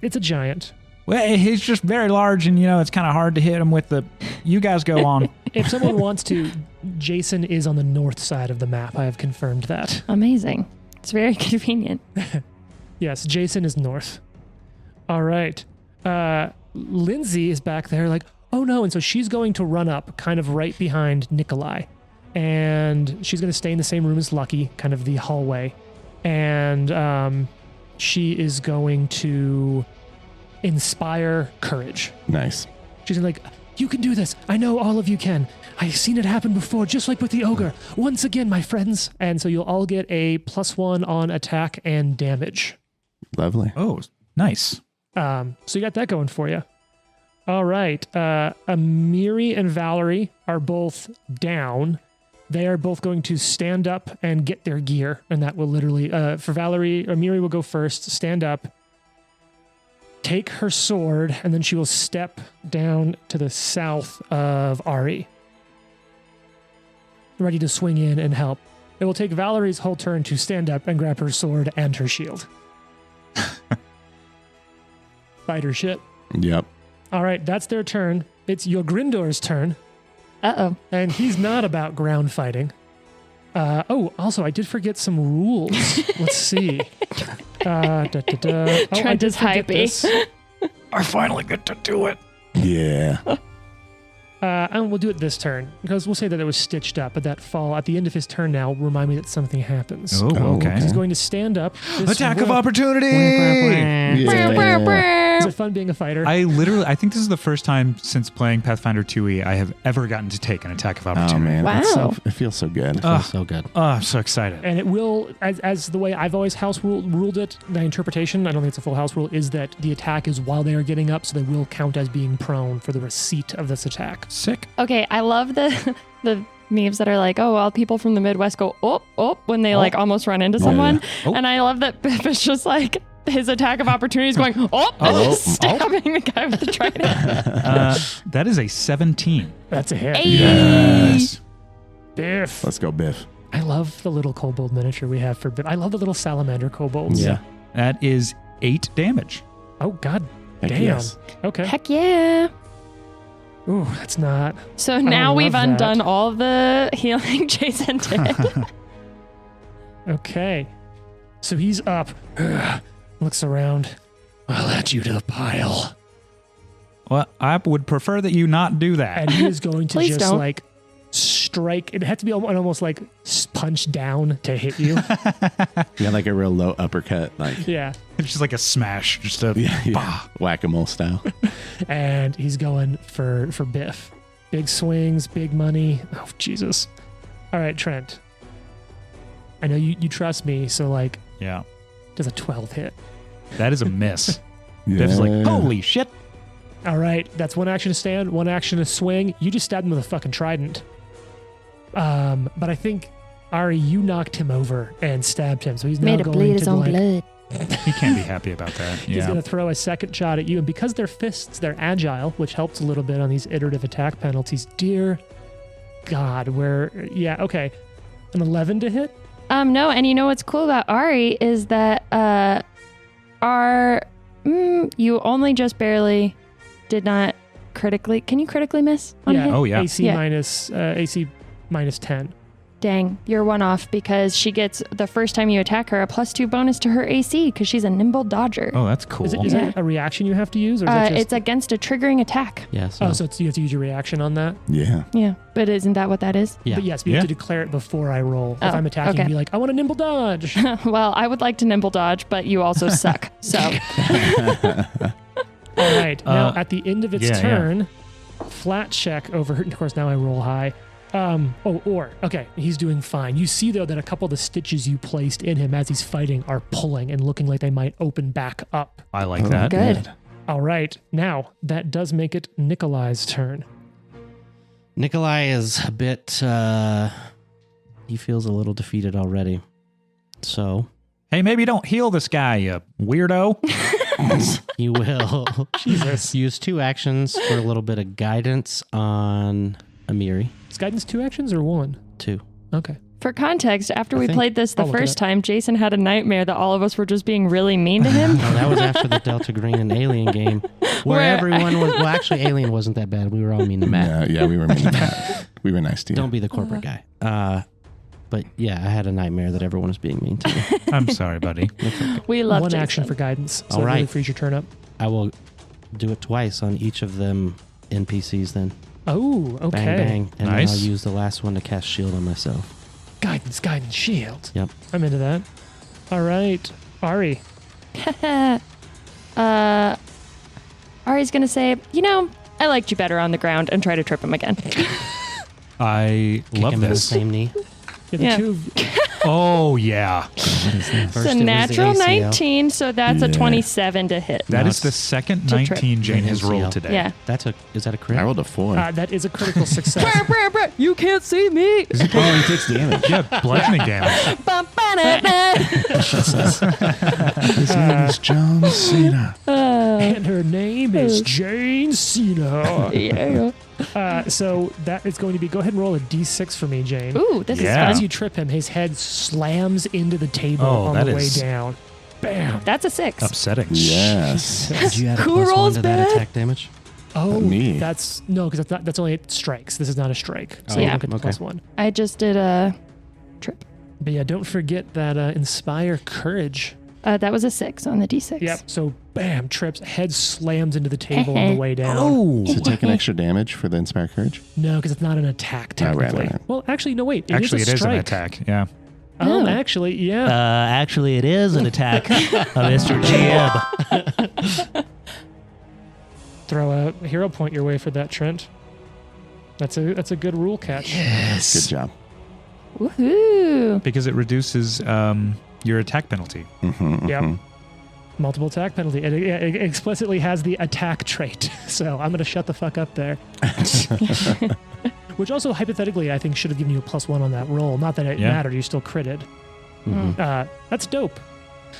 S2: It's a giant.
S1: Well, he's just very large, and it's kind of hard to hit him with the. You guys go on.
S2: If someone wants to, Jason is on the north side of the map. I have confirmed that.
S3: Amazing. It's very convenient.
S2: Yes, Jason is north. All right. Lindsay is back there like, oh no. And so she's going to run up kind of right behind Nikolai. And she's going to stay in the same room as Lucky, kind of the hallway. And she is going to inspire courage.
S5: Nice.
S2: She's like, you can do this. I know all of you can. I've seen it happen before, just like with the ogre. Once again, my friends. And so you'll all get a +1 on attack and damage.
S5: Lovely.
S1: Oh, nice.
S2: So you got that going for you. All right. Amiri and Valerie are both down. They are both going to stand up and get their gear. And that will literally, for Valerie, Amiri will go first, stand up, take her sword, and then she will step down to the south of Ari, ready to swing in and help. It will take Valerie's whole turn to stand up and grab her sword and her shield. Fighter shit.
S5: Yep.
S2: All right, that's their turn. It's Yogrindor's turn,
S3: Uh-oh.
S2: and he's not about ground fighting. Also, I did forget some rules. Let's see. I
S3: Trent
S2: did
S3: is
S2: forget
S3: hypey.
S2: this.
S1: I finally get to do it.
S5: Yeah.
S2: And we'll do it this turn, because we'll say that it was stitched up, but that fall at the end of his turn now will remind me that something happens.
S1: Oh, okay.
S2: He's going to stand up.
S1: Attack of opportunity!
S2: Is it fun being a fighter?
S1: I think this is the first time since playing Pathfinder 2e I have ever gotten to take an attack of
S5: Oh
S1: opportunity.
S5: man.
S3: Wow.
S5: It's it feels so good.
S4: So good.
S1: Oh, I'm so excited.
S2: And it will, as the way I've always ruled it, the interpretation, I don't think it's a full house rule, is that the attack is while they are getting up, so they will count as being prone for the receipt of this attack.
S1: Sick.
S3: Okay, I love the memes that are like, oh, well, people from the Midwest go, oh, when they like almost run into someone.
S1: Oh.
S3: And I love that Biff is just like, his attack of opportunity is going, stabbing the guy with the trident.
S1: That is a 17.
S2: That's a hit.
S3: Hey.
S1: Yes.
S2: Biff.
S5: Let's go, Biff.
S2: I love the little kobold miniature we have for Biff. I love the little salamander kobolds.
S5: Yeah.
S1: That is 8 damage.
S2: Oh, God
S5: Heck
S2: damn.
S5: yes.
S2: Okay.
S3: Heck yeah.
S2: Ooh, that's not.
S3: So now we've
S2: love that.
S3: undone all of the healing Jason did.
S2: Okay. So he's up. Looks around. I'll add you to the pile.
S1: Well, I would prefer that you not do that.
S2: And he is going to
S3: Please
S2: just
S3: don't.
S2: like strike. It had to be almost like punch down to hit you.
S5: Yeah, like a real low uppercut, like
S2: Yeah.
S1: It's just like a smash. Just a bah.
S5: whack-a-mole style.
S2: And he's going for Biff. Big swings, big money. Oh, Jesus. All right, Trent. I know you trust me, so like,
S1: Yeah.
S2: does a 12 hit?
S1: That is a miss.
S5: Yeah.
S1: Biff's like, holy shit.
S2: All right, that's one action to stand, one action to swing. You just stabbed him with a fucking trident. But I think, Ari, you knocked him over and stabbed him, so he's now
S3: Made it
S2: going
S3: bleed
S2: to
S3: his own
S2: like,
S3: blood.
S1: He can't be happy about that.
S2: He's
S1: Yeah.
S2: going to throw a second shot at you, and because they're fists, they're agile, which helps a little bit on these iterative attack penalties. Dear God, okay. An 11 to hit?
S3: No, and you know what's cool about Ari is that you only just barely did not critically. Can you critically miss on hit?
S1: Oh, yeah.
S2: AC
S3: Yeah.
S2: minus 10.
S3: Dang, you're one off because she gets, the first time you attack her, a +2 bonus to her AC because she's a nimble dodger.
S1: Oh, that's cool.
S2: Is it a reaction you have to use? Or is it just...
S3: It's against a triggering attack.
S4: Yeah.
S2: so you have to use your reaction on that?
S5: Yeah.
S3: Yeah, but isn't that what that is?
S4: Yeah.
S2: But yes, we have to declare it before I roll.
S3: Oh,
S2: If I'm attacking,
S3: okay.
S2: be like, I want a nimble dodge.
S3: Well, I would like to nimble dodge, but you also suck. So
S2: All right. Now, at the end of its
S1: yeah.
S2: turn, flat check over. Of course, now I roll high. Okay, he's doing fine. You see, though, that a couple of the stitches you placed in him as he's fighting are pulling and looking like they might open back up.
S1: I like that.
S3: good.
S2: All right. Now, that does make it Nikolai's turn.
S4: Nikolai is a bit, he feels a little defeated already. So
S1: Hey, maybe don't heal this guy, you weirdo.
S4: he will
S2: Jesus.
S4: use 2 actions for a little bit of guidance on Amiri.
S2: Is guidance 2 actions or 1?
S4: 2.
S2: Okay.
S3: for context, after we
S4: think-
S3: played this the
S2: I'll look it
S3: first
S2: up.
S3: time, Jason had a nightmare that all of us were just being really mean to him.
S4: No, that was after the Delta Green and Alien game, where
S3: Where-
S4: everyone was. Well, actually, Alien wasn't that bad. We were all mean to Matt.
S5: Yeah, we were mean to Matt. We were nice to you.
S4: Don't be the corporate guy. But yeah, I had a nightmare that everyone was being mean to me.
S1: I'm sorry, buddy.
S3: We love
S2: One
S3: Jason.
S2: action for guidance. So
S4: All
S2: it really
S4: right.
S2: frees your turn up.
S4: I will do it twice on each of them NPCs then.
S2: Oh, okay.
S4: Bang, bang. And
S1: Nice.
S4: then I'll use the last one to cast shield on myself.
S2: Guidance, shield.
S4: Yep.
S2: I'm into that. All right. Ari.
S3: Ari's gonna say, I liked you better on the ground and try to trip him again.
S1: I
S4: Kick
S1: love
S4: him in the
S1: this.
S4: same knee.
S2: Yeah, the
S3: Yeah.
S2: two of
S1: Oh, yeah.
S4: First
S3: It's
S4: it
S3: a
S4: was the
S3: natural
S4: ACL.
S3: 19, so that's a
S5: Yeah.
S3: 27 to hit.
S1: That
S4: No,
S1: is the
S4: it's-
S1: second
S3: to trip.
S1: 19 Jane has
S4: ACL.
S1: rolled today.
S3: Yeah.
S4: Is that a crit?
S5: I rolled a 4.
S2: that is a critical success.
S3: You can't see me.
S5: Oh, he takes damage.
S1: Yeah, bludgeoning damage.
S5: His name is John Cena.
S2: And her name is Jane Cena.
S3: Yeah.
S2: So that is going to be, go ahead and roll a d6 for me, Jane.
S3: Ooh, this
S1: Yeah.
S2: As
S3: is
S2: you trip him, his head slams into the table
S1: Oh,
S2: on
S1: that
S2: the way
S1: is-
S2: down. Bam.
S3: fun. That's a 6.
S1: Upsetting.
S5: Yes.
S4: Did you add a
S3: Who
S4: plus
S3: rolls
S4: 1 to that
S3: bad?
S4: attack damage?
S2: Oh,
S5: me.
S2: that's no, because that's only 8 strikes. This is not a strike, so
S4: Oh,
S2: you
S3: yeah.
S2: don't get the
S4: okay.
S2: +1.
S3: I just did a trip.
S2: But yeah, don't forget that inspire courage.
S3: That was a 6 on the D6.
S2: Yep. So bam, trips, head slams into the table on the way down.
S5: Does it take an extra damage for the Inspire Courage?
S2: No, because it's not an attack
S5: Oh, right,
S2: technically.
S5: right.
S2: Well, actually, no, wait.
S1: Actually,
S2: it
S1: it
S2: is
S1: is an
S2: strike.
S1: attack. Yeah.
S3: Oh.
S2: Actually, yeah.
S7: Actually, it is an attack, Mr. Jib.
S2: Throw a hero point your way for that, Trent. That's a good rule catch.
S5: Good job.
S3: Woohoo.
S1: Because it reduces your attack penalty.
S2: Yep. Multiple attack penalty. It explicitly has the attack trait. So I'm going to shut the fuck up there. Which also, hypothetically, I think should have given you a +1 on that roll. Not that it
S1: Yeah.
S2: mattered. You still critted. That's dope.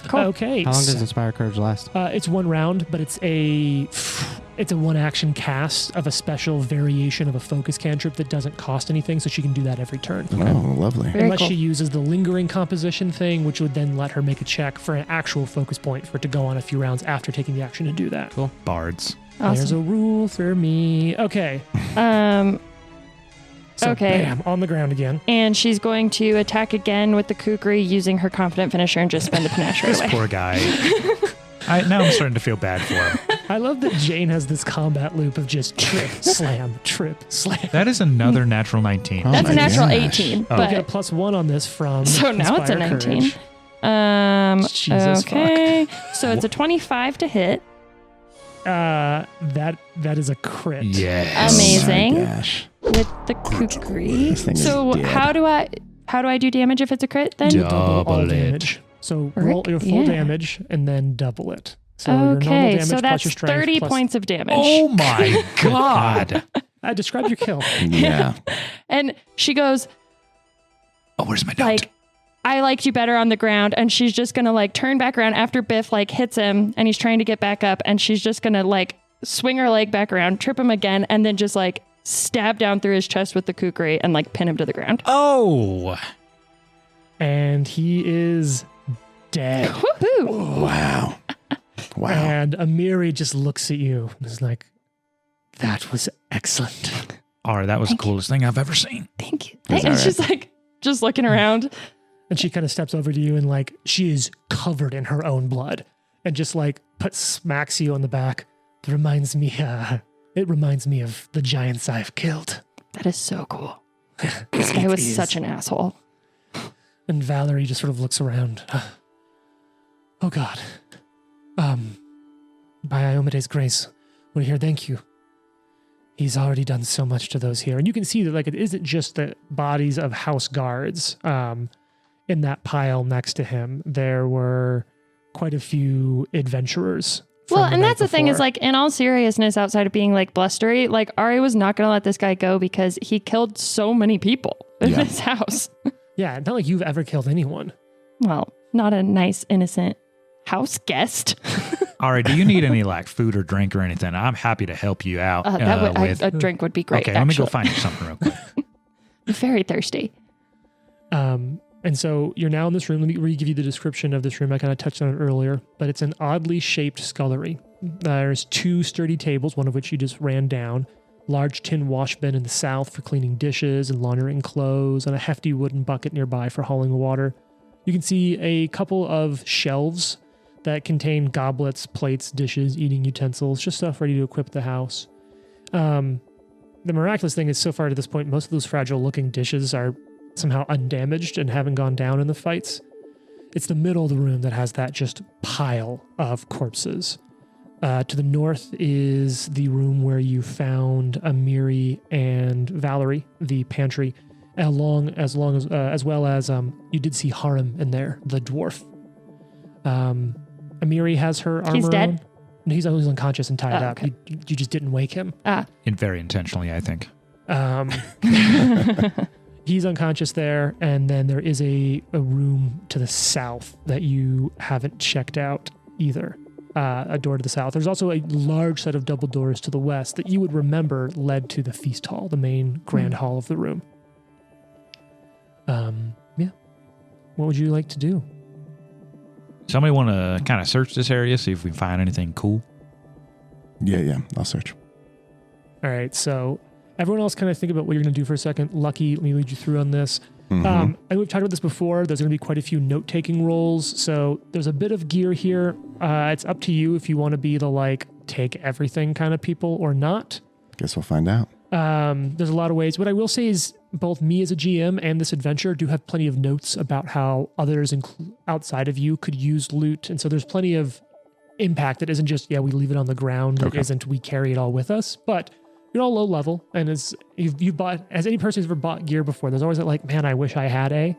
S3: Cool.
S2: Okay.
S4: How long does Inspire Courage last?
S2: It's 1 round, but it's a 1-action cast of a special variation of a focus cantrip that doesn't cost anything, so she can do that every turn.
S5: Oh, lovely.
S3: Very
S2: Unless
S3: cool.
S2: she uses the lingering composition thing, which would then let her make a check for an actual focus point for it to go on a few rounds after taking the action to do that.
S4: Cool.
S1: Bards.
S2: There's a
S3: Awesome.
S2: rule for me. Okay. So
S3: Okay.
S2: bam, on the ground again.
S3: And she's going to attack again with the kukri using her confident finisher and just spend the panache right
S1: This
S3: away.
S1: poor guy. Now I'm starting to feel bad for him.
S2: I love that Jane has this combat loop of just trip, slam, trip, slam.
S1: That is another natural 19.
S5: Oh
S3: That's
S5: my
S3: a natural
S5: gosh.
S3: 18.
S1: Oh.
S2: You get a
S3: But
S2: +1 on this from
S3: so now it's a
S2: Inspire
S3: 19.
S2: Courage. Jesus
S3: Okay. So it's a 25 to hit.
S2: That is a crit.
S1: Yes.
S3: Amazing.
S5: Oh my gosh.
S3: With the kukri.
S5: This thing is
S3: So
S5: dead.
S3: how do I do damage if it's a crit then?
S1: Duh.
S2: Double all
S1: Double it.
S2: damage. So roll your full
S3: Yeah.
S2: damage and then double it. So your normal
S3: Okay,
S2: damage
S3: so
S2: plus
S3: that's
S2: your strength
S3: 30
S2: plus-
S3: points of damage.
S1: Oh my God.
S2: Describe your kill.
S5: Yeah.
S3: And she goes,
S1: Oh, where's my note?
S3: like, I liked you better on the ground. And she's just going to turn back around after Biff hits him and he's trying to get back up. And she's just going to swing her leg back around, trip him again, and then just stab down through his chest with the kukri and pin him to the ground.
S1: Oh.
S2: And he is dead.
S3: Woohoo!
S5: Wow. Wow.
S2: And Amiri just looks at you and is like, that was excellent.
S1: All right, that was the coolest thing I've ever seen.
S3: Thank you.
S5: Is that
S3: And
S5: right?
S3: she's like, just looking around.
S2: And she kind of steps over to you and like, she is covered in her own blood and just like smacks you on the back. It reminds me of the giants I've killed.
S3: That is so cool. This guy was such an asshole.
S2: And Valerie just sort of looks around. Oh God. By Iomede's grace, we're here. Thank you. He's already done so much to those here. And you can see that like it isn't just the bodies of house guards in that pile next to him. There were quite a few adventurers.
S3: Well, and that's the thing is like, in all seriousness, outside of being like blustery, like Ari was not going to let this guy go because he killed so many people in this house.
S2: Yeah, it's not like you've ever killed anyone.
S3: Well, not a nice, innocent house guest.
S1: Ari, do you need any like food or drink or anything? I'm happy to help you out with
S3: a drink would be great.
S1: Okay, let me go find you something real quick.
S3: I'm very thirsty.
S2: And so you're now in this room. Let me re-give you the description of this room. I kind of touched on it earlier, but it's an oddly shaped scullery. There's 2 sturdy tables, one of which you just ran down, large tin wash bin in the south for cleaning dishes and laundering clothes, and a hefty wooden bucket nearby for hauling water. You can see a couple of shelves that contain goblets, plates, dishes, eating utensils, just stuff ready to equip the house. The miraculous thing is so far to this point, most of those fragile-looking dishes are somehow undamaged and haven't gone down in the fights. It's the middle of the room that has that just pile of corpses. To the north is the room where you found Amiri and Valerie, the pantry, as well as you did see Harim in there, the dwarf. Amiri has her armor
S3: He's dead?
S2: on. No, he's unconscious and tied up.
S3: Okay.
S2: You just didn't wake him.
S1: Very intentionally, I think.
S2: He's unconscious there, and then there is a room to the south that you haven't checked out either. A door to the south. There's also a large set of double doors to the west that you would remember led to the feast hall, the main grand hall of the room. Yeah. What would you like to do?
S1: Somebody want to kind of search this area, see if we find anything cool?
S5: Yeah, I'll search.
S2: All right, so everyone else kind of think about what you're going to do for a second. Lucky, let me lead you through on this.
S5: Mm-hmm.
S2: And we've talked about this before. There's going to be quite a few note-taking rolls. So there's a bit of gear here. It's up to you if you want to be the like take everything kind of people or not.
S5: Guess we'll find out.
S2: There's a lot of ways. What I will say is both me as a GM and this adventure do have plenty of notes about how others outside of you could use loot. And so there's plenty of impact that isn't just, we leave it on the ground. That isn't, we carry it all with us. But you're all low level. And as you've bought, as any person who's ever bought gear before, there's always that like, man, I wish I had a.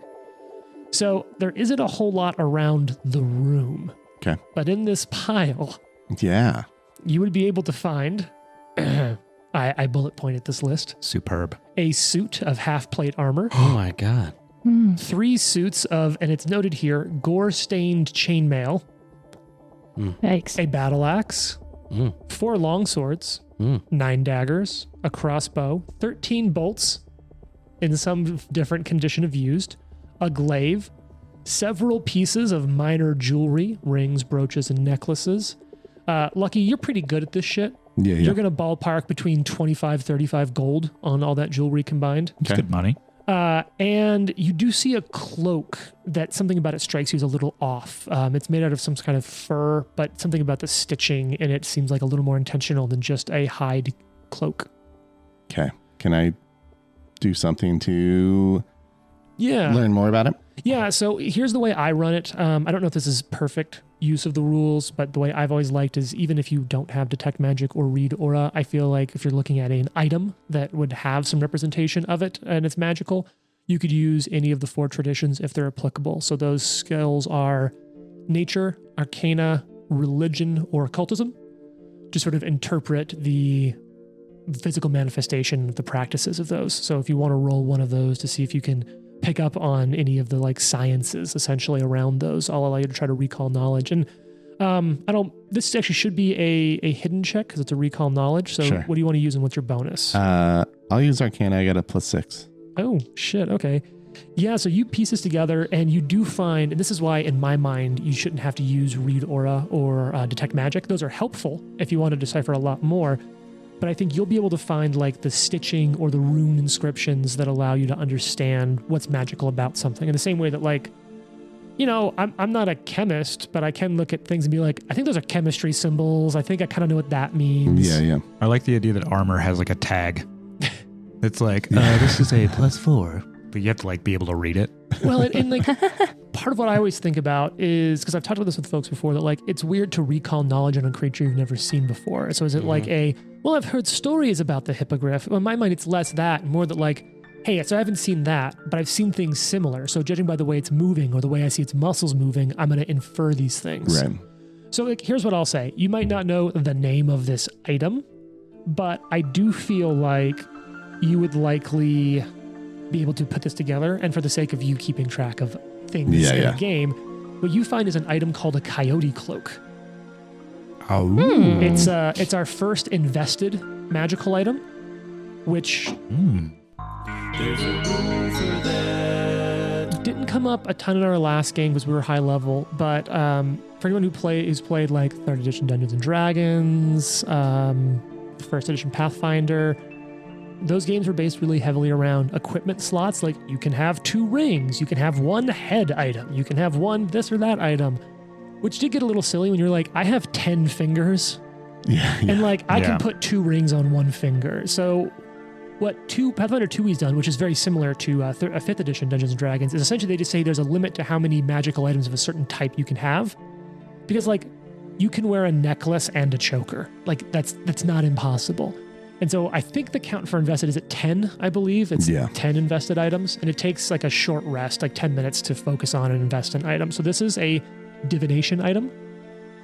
S2: So there isn't a whole lot around the room.
S5: Okay.
S2: But in this pile,
S5: yeah,
S2: you would be able to find, I bullet pointed this list.
S1: Superb.
S2: A suit of half-plate armor.
S4: Oh my God.
S2: 3 suits of, and it's noted here, gore-stained chainmail.
S3: Yikes.
S2: A battle axe. 4 long swords. 9 daggers. A crossbow. 13 bolts in some different condition of used. A glaive. Several pieces of minor jewelry, rings, brooches, and necklaces. Lucky, you're pretty good at this shit.
S5: Yeah.
S2: You're going to ballpark between 25, 35 gold on all that jewelry combined.
S1: It's good money.
S2: And you do see a cloak that something about it strikes you as a little off. It's made out of some kind of fur, but something about the stitching in it seems like a little more intentional than just a hide cloak.
S5: Okay. Can I do something to learn more about it?
S2: Yeah, so here's the way I run it. I don't know if this is perfect use of the rules, but the way I've always liked is even if you don't have Detect Magic or Read Aura, I feel like if you're looking at an item that would have some representation of it and it's magical, you could use any of the 4 traditions if they're applicable. So those skills are Nature, Arcana, Religion, or Occultism to sort of interpret the physical manifestation of the practices of those. So if you want to roll one of those to see if you can pick up on any of the like sciences essentially around those, I'll allow you to try to recall knowledge. And this actually should be a hidden check because it's a recall knowledge. So
S5: Sure.
S2: What do you want to use and what's your bonus?
S5: I'll use Arcana. I got a +6.
S2: Oh shit. Okay. Yeah. So you piece this together and you do find, and this is why in my mind, you shouldn't have to use Read Aura or Detect Magic. Those are helpful if you want to decipher a lot more. but I think you'll be able to find like the stitching or the rune inscriptions that allow you to understand what's magical about something. In the same way that like, you know, I'm not a chemist, but I can look at things and be like, I think those are chemistry symbols. I think I kind of know what that means.
S5: Yeah.
S1: I like the idea that armor has like a tag. It's like, this is a +4, but you have to like be able to read it.
S2: Well, and like part of what I always think about is, because I've talked about this with folks before, that like it's weird to recall knowledge on a creature you've never seen before. So is it like well, I've heard stories about the hippogriff. Well, in my mind, it's less that, more that like, hey, so I haven't seen that, but I've seen things similar. So judging by the way it's moving or the way I see its muscles moving, I'm going to infer these things.
S5: Right.
S2: So like, here's what I'll say. You might not know the name of this item, but I do feel like you would likely be able to put this together. And for the sake of you keeping track of things in the game, what you find is an item called a coyote cloak.
S1: Oh.
S2: It's our first invested magical item, which
S6: There's a rule for that.
S2: didn't come up a ton in our last game because we were high level, but for anyone who's played like 3rd edition Dungeons and Dragons, 1st edition Pathfinder, those games were based really heavily around equipment slots. Like you can have 2 rings, you can have 1 head item, you can have 1 this or that item, which did get a little silly when you're like, I have 10 fingers. And like I can put 2 rings on 1 finger. So what Pathfinder 2e's done, which is very similar to a 5th edition Dungeons & Dragons, is essentially they just say there's a limit to how many magical items of a certain type you can have. Because like you can wear a necklace and a choker. Like that's not impossible. And so I think the count for invested is at 10, I believe. It's 10 invested items. And it takes like a short rest, like 10 minutes to focus on and invest an item. So this is a divination item.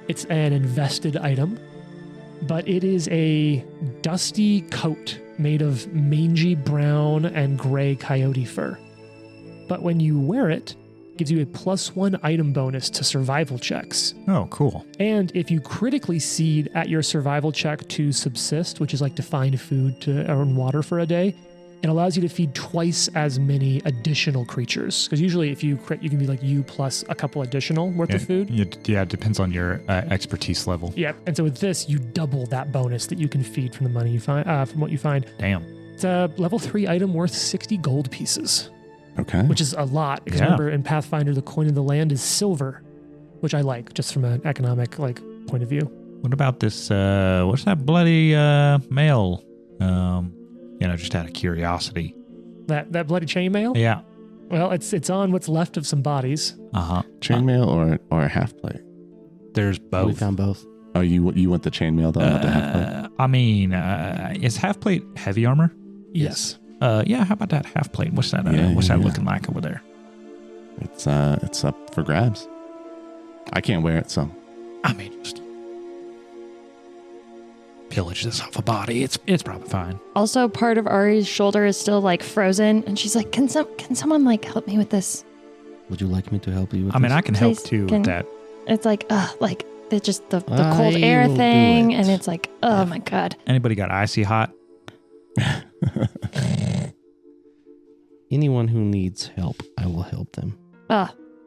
S2: It's an invested item. But it is a dusty coat made of mangy brown and gray coyote fur. But when you wear it, it gives you a +1 item bonus to survival checks.
S1: Oh, cool.
S2: And if you critically seed at your survival check to subsist, which is like to find food to earn water for a day, it allows you to feed twice as many additional creatures. Because usually if you crit, you can be like you plus a couple additional worth of food.
S1: Yeah, it depends on your expertise level.
S2: Yeah, and so with this, you double that bonus that you can feed from the money you find, from what you find.
S1: Damn.
S2: It's a level 3 item worth 60 gold pieces.
S5: Okay.
S2: Which is a lot. Because remember, in Pathfinder, the coin of the land is silver, which I like just from an economic like point of view.
S1: What about this? What's that bloody mail? Just out of curiosity.
S2: That bloody chainmail?
S1: Yeah.
S2: Well, it's on what's left of some bodies.
S5: Chainmail or a half plate?
S1: There's both.
S4: We found both.
S5: Oh, you want the chainmail though, not the half plate?
S1: I mean, is half plate heavy armor?
S2: Yes.
S1: Yeah. How about that half plate? What's that? What's that looking like over there?
S5: It's up for grabs. I can't wear it, so
S1: I mean, just pillage this off a body. It's probably fine.
S3: Also, part of Ari's shoulder is still like frozen, and she's like, "Can someone like help me with this?"
S4: Would you like me to help you with
S1: I mean,
S4: this?
S1: I can help
S3: Please,
S1: too with that.
S3: It's like it's just the cold
S4: I
S3: air
S4: will do
S3: thing,
S4: it.
S3: and it's like, oh my god.
S1: Anybody got icy hot?
S4: Anyone who needs help, I will help them.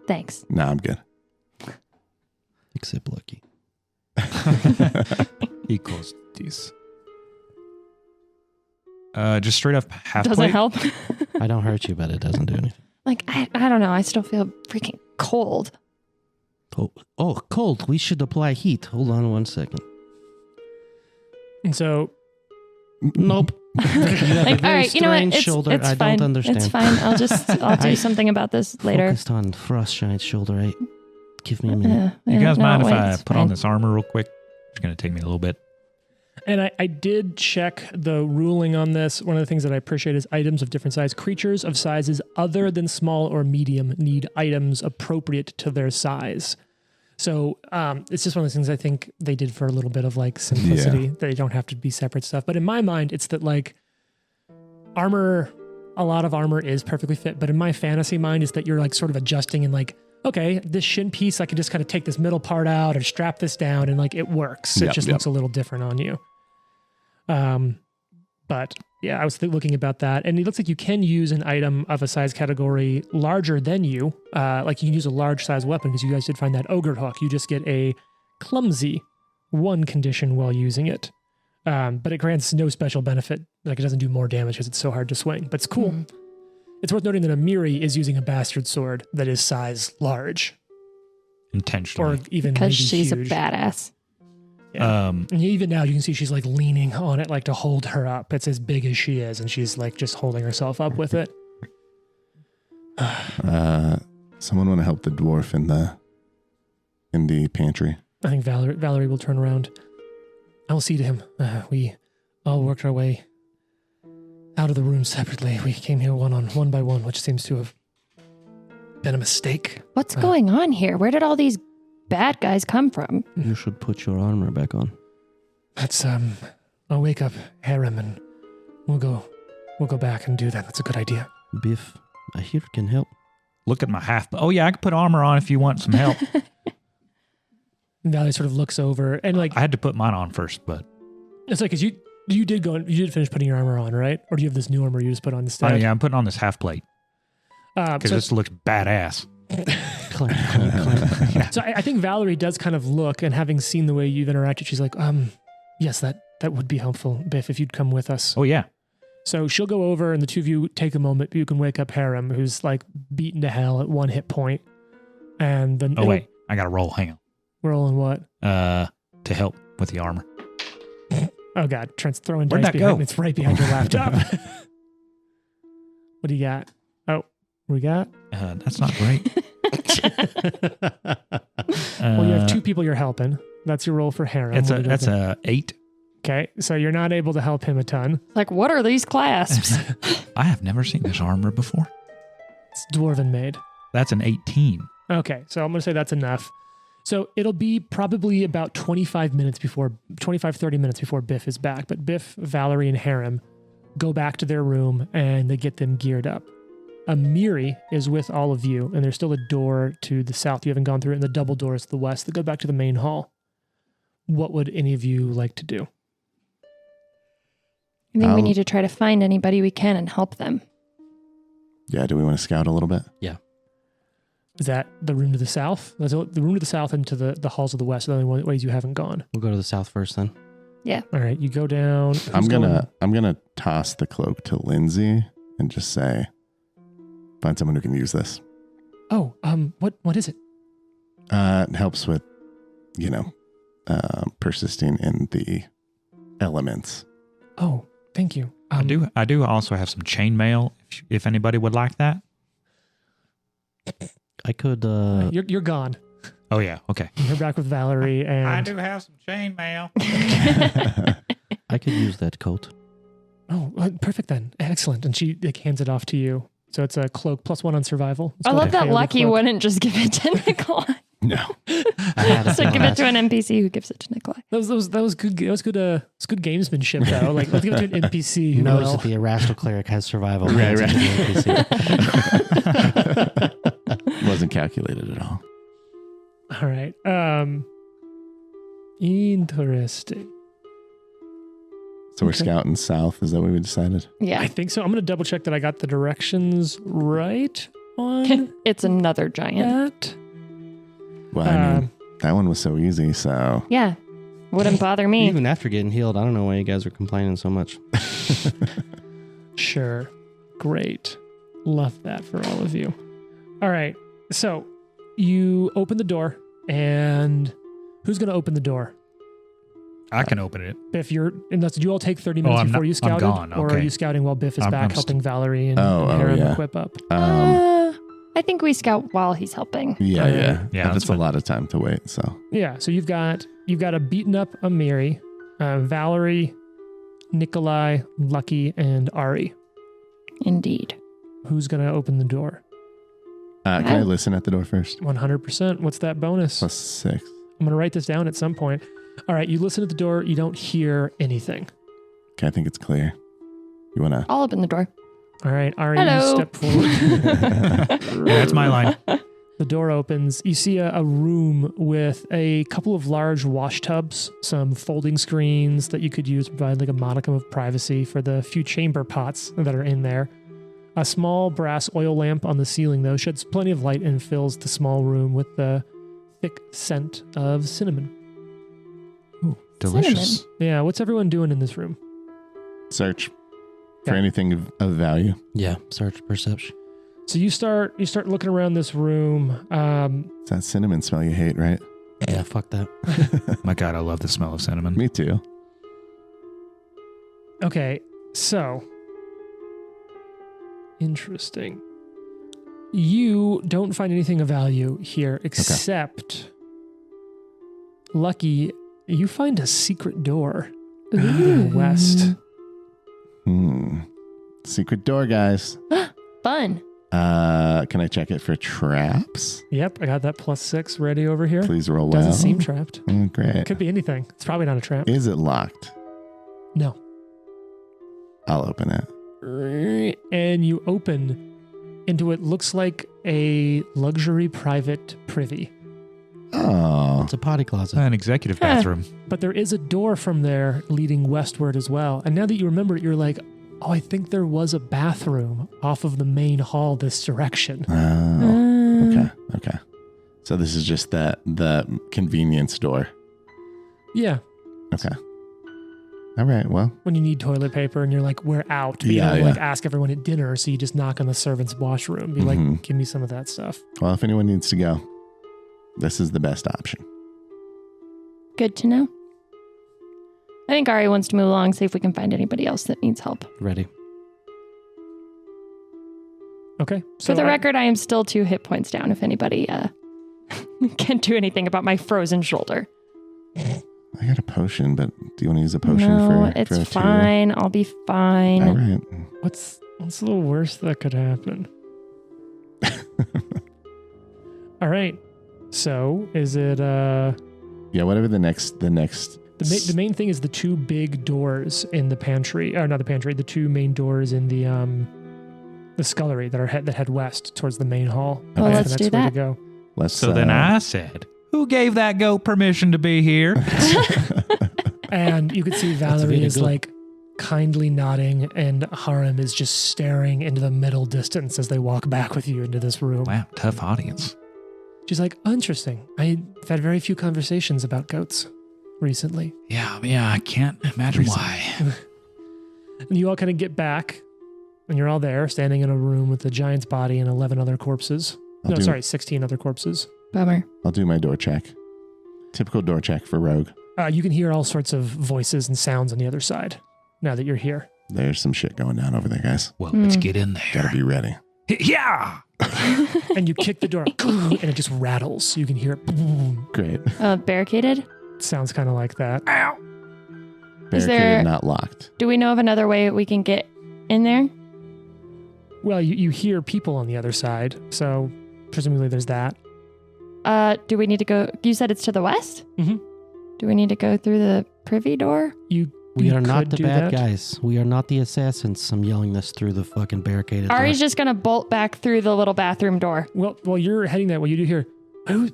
S3: Thanks.
S5: no, I'm good.
S4: Except Lucky.
S1: Equals these. Just straight up half
S3: Doesn't
S1: plate.
S3: help.
S4: I don't hurt you, but it doesn't do anything.
S3: Like I don't know. I still feel freaking cold.
S4: Oh, cold. We should apply heat. Hold on 1 second.
S2: And so
S4: Nope. You have
S3: Like,
S4: a very
S3: all right, you know what?
S4: strange shoulder.
S3: It's
S4: I
S3: fine.
S4: don't understand.
S3: It's fine. I'll do something about this later.
S4: Focused on Frostgiant's shoulder. Give me a minute.
S1: You guys mind if I
S3: it's
S1: put
S3: fine.
S1: on this armor real quick? It's going to take me a little bit.
S2: And I did check the ruling on this. One of the things that I appreciate is items of different size. Creatures of sizes other than small or medium need items appropriate to their size. So it's just one of those things I think they did for a little bit of like simplicity. They don't have to be separate stuff. But in my mind, it's that like armor, a lot of armor is perfectly fit. But in my fantasy mind is that you're like sort of adjusting and like, okay, this shin piece, I can just kind of take this middle part out or strap this down and like it works. It just looks a little different on you. But yeah, I was looking about that, and it looks like you can use an item of a size category larger than you. Like you can use a large size weapon because you guys did find that ogre hook. You just get a clumsy 1 condition while using it. but it grants no special benefit. Like it doesn't do more damage because it's so hard to swing. But it's cool. It's worth noting that Amiri is using a bastard sword that is size large,
S1: Intentionally.
S2: or even
S3: Because
S2: maybe
S3: she's
S2: huge.
S3: a badass.
S2: Yeah. And even now, you can see she's like leaning on it, like to hold her up. It's as big as she is, and she's like just holding herself up with it.
S5: Someone want to help the dwarf in the pantry?
S2: I think Valerie will turn around. I'll see to him. We all worked our way out of the room separately. We came here one by one, which seems to have been a mistake.
S3: What's going on here? Where did all these bad guys come from?
S4: You should put your armor back on.
S2: Let's I'll wake up Harem and we'll go back and do that. That's a good idea.
S4: Biff, I hear can help.
S1: Look at my half. Oh, yeah, I can put armor on if you want some help.
S2: And Valerie sort of looks over and like
S1: I had to put mine on first, but
S2: it's like, 'cause you did finish putting your armor on, right? Or do you have this new armor you just put on instead?
S1: yeah, I'm putting on this half plate because
S2: So,
S1: this looks badass.
S4: Clank, clank, clank.
S2: so I think Valerie does kind of look, and having seen the way you've interacted, she's like, yes, that would be helpful, Biff, if you'd come with us.
S1: Oh, yeah.
S2: So she'll go over, and the two of you take a moment. You can wake up Harem, who's like beaten to hell at 1 hit point, and then
S1: Oh, wait. I got to roll. Hang on.
S2: rolling what?
S1: To help with the armor.
S2: Oh God, Trent's throwing
S1: Where'd
S2: dice
S1: that
S2: behind.
S1: go?
S2: It's right behind your laptop. What do you got? Oh, we got.
S1: That's not great.
S2: Well, you have 2 people you're helping. That's your roll for Harem.
S1: That's a 8.
S2: Okay, so you're not able to help him a ton.
S3: Like, what are these clasps?
S1: I have never seen this armor before.
S2: It's dwarven made.
S1: That's an 18.
S2: Okay, so I'm going to say that's enough. So it'll be probably about 30 minutes before Biff is back. But Biff, Valerie, and Harem go back to their room and they get them geared up. Amiri is with all of you, and there's still a door to the south you haven't gone through, and the double doors to the west that go back to the main hall. What would any of you like to do?
S3: I think we need to try to find anybody we can and help them.
S5: Yeah, do we want to scout a little bit?
S2: Is that the room to the south? The room to the south and to the halls of the west are the only ways you haven't gone.
S4: We'll go to the south first then.
S2: All right, you go down.
S5: I'm gonna toss the cloak to Lindsay and just say, find someone who can use this.
S2: Oh, what is it?
S5: It helps with, persisting in the elements.
S2: Oh, thank you.
S1: I do also have some chainmail if anybody would like that.
S4: I could.
S2: You're gone.
S1: Oh, yeah. Okay.
S2: You're back with Valerie, and
S1: I do have some chainmail.
S4: I could use that coat.
S2: Oh, perfect then. Excellent. And she hands it off to you. So it's a cloak +1 on survival. It's
S3: I
S2: called
S3: love
S2: a
S3: that
S2: coyote
S3: Lucky
S2: cloak.
S3: wouldn't just give it to Nikolai.
S5: No.
S4: I had a
S3: So give it to an NPC who gives it to Nikolai.
S2: That was good. That was good. It's good gamesmanship though. Like let's give it to an NPC who
S4: knows
S2: will.
S4: that the irrational cleric has survival.
S5: Right,
S4: Hands it to the NPC.
S5: Wasn't calculated at all.
S2: All right. Interesting.
S5: So we're
S2: Okay.
S5: scouting south. Is that what we decided?
S3: Yeah.
S2: I think so. I'm going to double check that I got the directions right on
S3: It's another giant.
S2: that.
S5: Well, I mean, that one was so easy. So
S3: Yeah. Wouldn't bother me.
S4: Even after getting healed, I don't know why you guys are complaining so much.
S2: Sure. Great. Love that for all of you. All right. So you open the door, and who's going to open the door?
S1: I can open it.
S2: Biff, unless did you all take 30 minutes
S1: I'm
S2: before
S1: not-
S2: you
S1: I'm
S2: scouted?
S1: gone,
S2: Or are
S1: okay.
S2: you scouting while Biff is
S1: I'm
S2: back
S1: st-
S2: helping Valerie and
S5: Oh,
S2: Harem
S5: yeah.
S2: equip up?
S3: I think we scout while he's helping.
S5: yeah.
S1: Yeah,
S5: If
S1: that's
S5: it's a
S1: fine.
S5: lot of time to wait. So
S2: Yeah, so you've got a beaten up Amiri, Valerie, Nikolai, Lucky, and Ari.
S3: Indeed.
S2: Who's going to open the door?
S5: can I listen at the door first?
S2: 100%. What's that bonus?
S5: +6.
S2: I'm going to write this down at some point. All right, you listen at the door. You don't hear anything.
S5: Okay, I think it's clear. You wanna?
S3: I'll open the door.
S2: All right, Ari,
S3: Hello.
S2: you step forward.
S1: Yeah, that's my line.
S2: The door opens. You see a room with a couple of large wash tubs, some folding screens that you could use to provide like a modicum of privacy for the few chamber pots that are in there. A small brass oil lamp on the ceiling, though, sheds plenty of light and fills the small room with the thick scent of cinnamon.
S1: Delicious.
S2: Yeah, what's everyone doing in this room?
S5: Search for
S2: Yeah.
S5: anything of value.
S4: Yeah, search perception.
S2: So you start looking around this room.
S5: It's that cinnamon smell you hate, right?
S4: Yeah, fuck that.
S1: My God, I love the smell of cinnamon.
S5: Me too.
S2: Okay, so interesting. You don't find anything of value here except Lucky, you find a secret door to the west.
S5: Secret door, guys.
S3: Fun.
S5: Can I check it for traps?
S2: Yep, I got that +6 ready over here.
S5: Please roll
S2: Doesn't
S5: well.
S2: seem trapped.
S5: Great.
S2: Could be anything. It's probably not a trap.
S5: Is it locked?
S2: No.
S5: I'll open it.
S2: And you open into what looks like a luxury private privy.
S5: Oh.
S4: It's a potty closet.
S1: An executive bathroom.
S2: But there is a door from there leading westward as well. And now that you remember it, you're like, oh, I think there was a bathroom off of the main hall this direction.
S5: Oh. Okay. So this is just the convenience door.
S2: Yeah.
S5: Okay. All right. Well,
S2: When you need toilet paper and you're like, we're out. But you
S5: Yeah,
S2: don't like
S5: yeah.
S2: ask everyone at dinner. So you just knock on the servant's washroom. Be like, give me some of that stuff.
S5: well, if anyone needs to go, this is the best option.
S3: Good to know. I think Ari wants to move along, see if we can find anybody else that needs help.
S4: Ready.
S2: Okay.
S3: For the record, I am still 2 hit points down if anybody can't do anything about my frozen shoulder.
S5: I got a potion, but do you want to use a potion
S3: No,
S5: for
S3: it's
S5: a
S3: fine. I'll be fine.
S5: All right.
S2: What's the worst that could happen? All right. So is it
S5: Yeah, whatever the next
S2: the main thing is the 2 big doors in the pantry, or not the pantry, the 2 main doors in the scullery that head west towards the main hall.
S3: Well,
S2: That's
S3: let's
S2: the
S3: do
S2: next way
S3: that.
S2: to go.
S5: let's
S1: So then I said, who gave that goat permission to be here?
S2: And you could see Valerie
S4: really
S2: is
S4: good.
S2: like kindly nodding, and Harem is just staring into the middle distance as they walk back with you into this room.
S1: Wow, tough audience.
S2: She's like, oh, interesting. I've had very few conversations about goats recently.
S1: Yeah, I can't imagine why.
S2: And you all kind of get back, and you're all there, standing in a room with a giant's body and 11 other corpses. 16 other corpses.
S3: Bummer.
S5: I'll do my door check. Typical door check for Rogue.
S2: You can hear all sorts of voices and sounds on the other side now that you're here.
S5: There's some shit going down over there, guys.
S1: Well, let's get in
S5: Gotta
S1: there.
S5: be ready.
S1: Yeah!
S2: And you kick the door, and it just rattles. You can hear it. Boom.
S5: Great.
S3: Barricaded?
S2: Sounds kind of like that.
S3: Is
S5: Barricaded,
S3: there-
S5: not locked.
S3: Do we know of another way we can get in there?
S2: Well, you hear people on the other side, so presumably there's that.
S3: Do we need to go? You said it's to the west?
S2: Mhm.
S3: Do we need to go through the privy door?
S4: We
S2: You
S4: are not
S2: could
S4: the
S2: do
S4: bad
S2: that.
S4: guys. We are not the assassins. I'm yelling this through the fucking barricaded door.
S3: Ari's just going to bolt back through the little bathroom door.
S2: Well, while you're heading that way, you do hear, who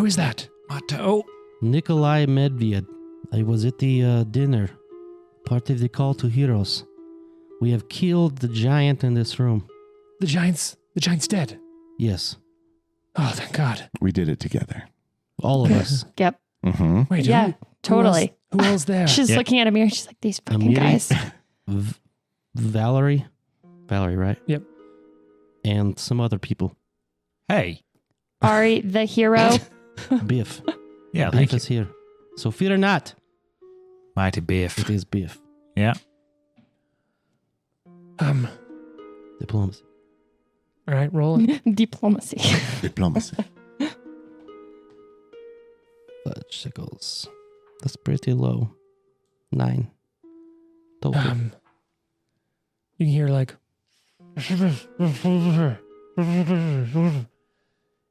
S2: is that?
S1: Mato.
S4: Nikolai Medved. I was at the dinner, part of the call to heroes. We have killed the giant in this room.
S2: The giant's dead.
S4: Yes,
S2: Oh, thank God.
S5: We did it together.
S4: all of us.
S3: Yep.
S5: Mm-hmm.
S2: Wait,
S3: Yeah, totally.
S2: Who else there?
S3: She's
S1: Yeah.
S3: looking at a mirror. She's like, these fucking
S4: Amiri,
S3: guys.
S4: Valerie, right?
S2: Yep.
S4: And some other people.
S1: Hey.
S3: Ari, the hero.
S4: Biff.
S1: Yeah,
S4: Biff
S1: thank you.
S4: is here. So fear not.
S1: Mighty Biff.
S4: It is Biff.
S1: Yeah.
S4: Diplomacy.
S2: All right, roll it.
S3: Diplomacy.
S5: Diplomacy.
S4: Fudgesicles. That's pretty low. 9. Total.
S2: You can hear like, and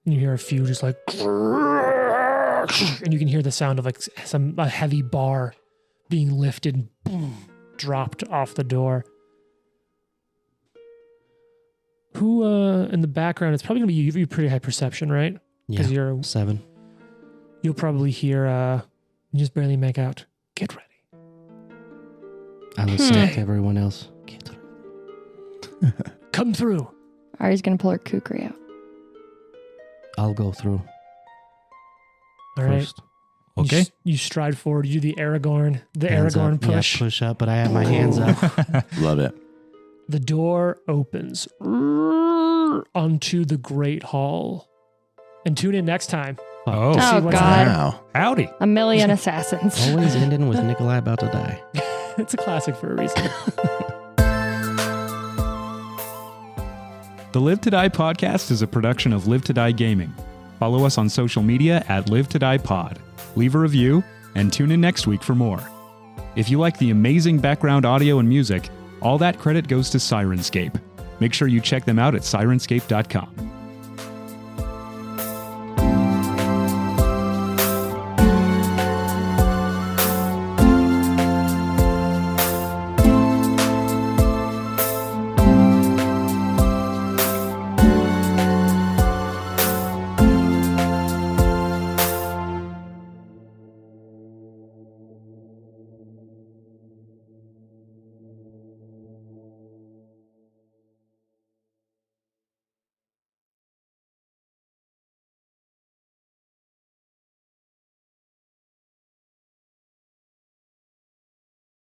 S2: you hear a few just like, and you can hear the sound of like a heavy bar being lifted and boom, dropped off the door. Who in the background? It's probably gonna be you. You have pretty high perception, right?
S4: Yeah.
S2: Because you're
S4: 7.
S2: you'll probably hear you just barely make out. Get ready.
S4: I listen to everyone else. Get ready.
S2: Come through.
S3: Ari's going to pull her kukri out.
S4: I'll go through
S2: All right.
S4: first.
S1: Okay.
S2: You stride forward. You do the Aragorn
S4: Hands
S2: Aragorn
S4: up.
S2: push.
S4: Yeah, push up, but I have my hands up.
S5: Love it.
S2: The door opens onto the Great Hall. And tune in next time.
S1: Oh,
S2: to see
S3: Oh,
S2: what's
S3: God.
S5: Wow.
S1: howdy.
S3: A million assassins.
S4: Always ending with Nikolai about to die.
S2: It's a classic for a reason.
S1: The Live to Die podcast is a production of Live to Die Gaming. Follow us on social media at Live to Die Pod. Leave a review and tune in next week for more. If you like the amazing background audio and music, all that credit goes to Syrinscape. Make sure you check them out at Syrinscape.com.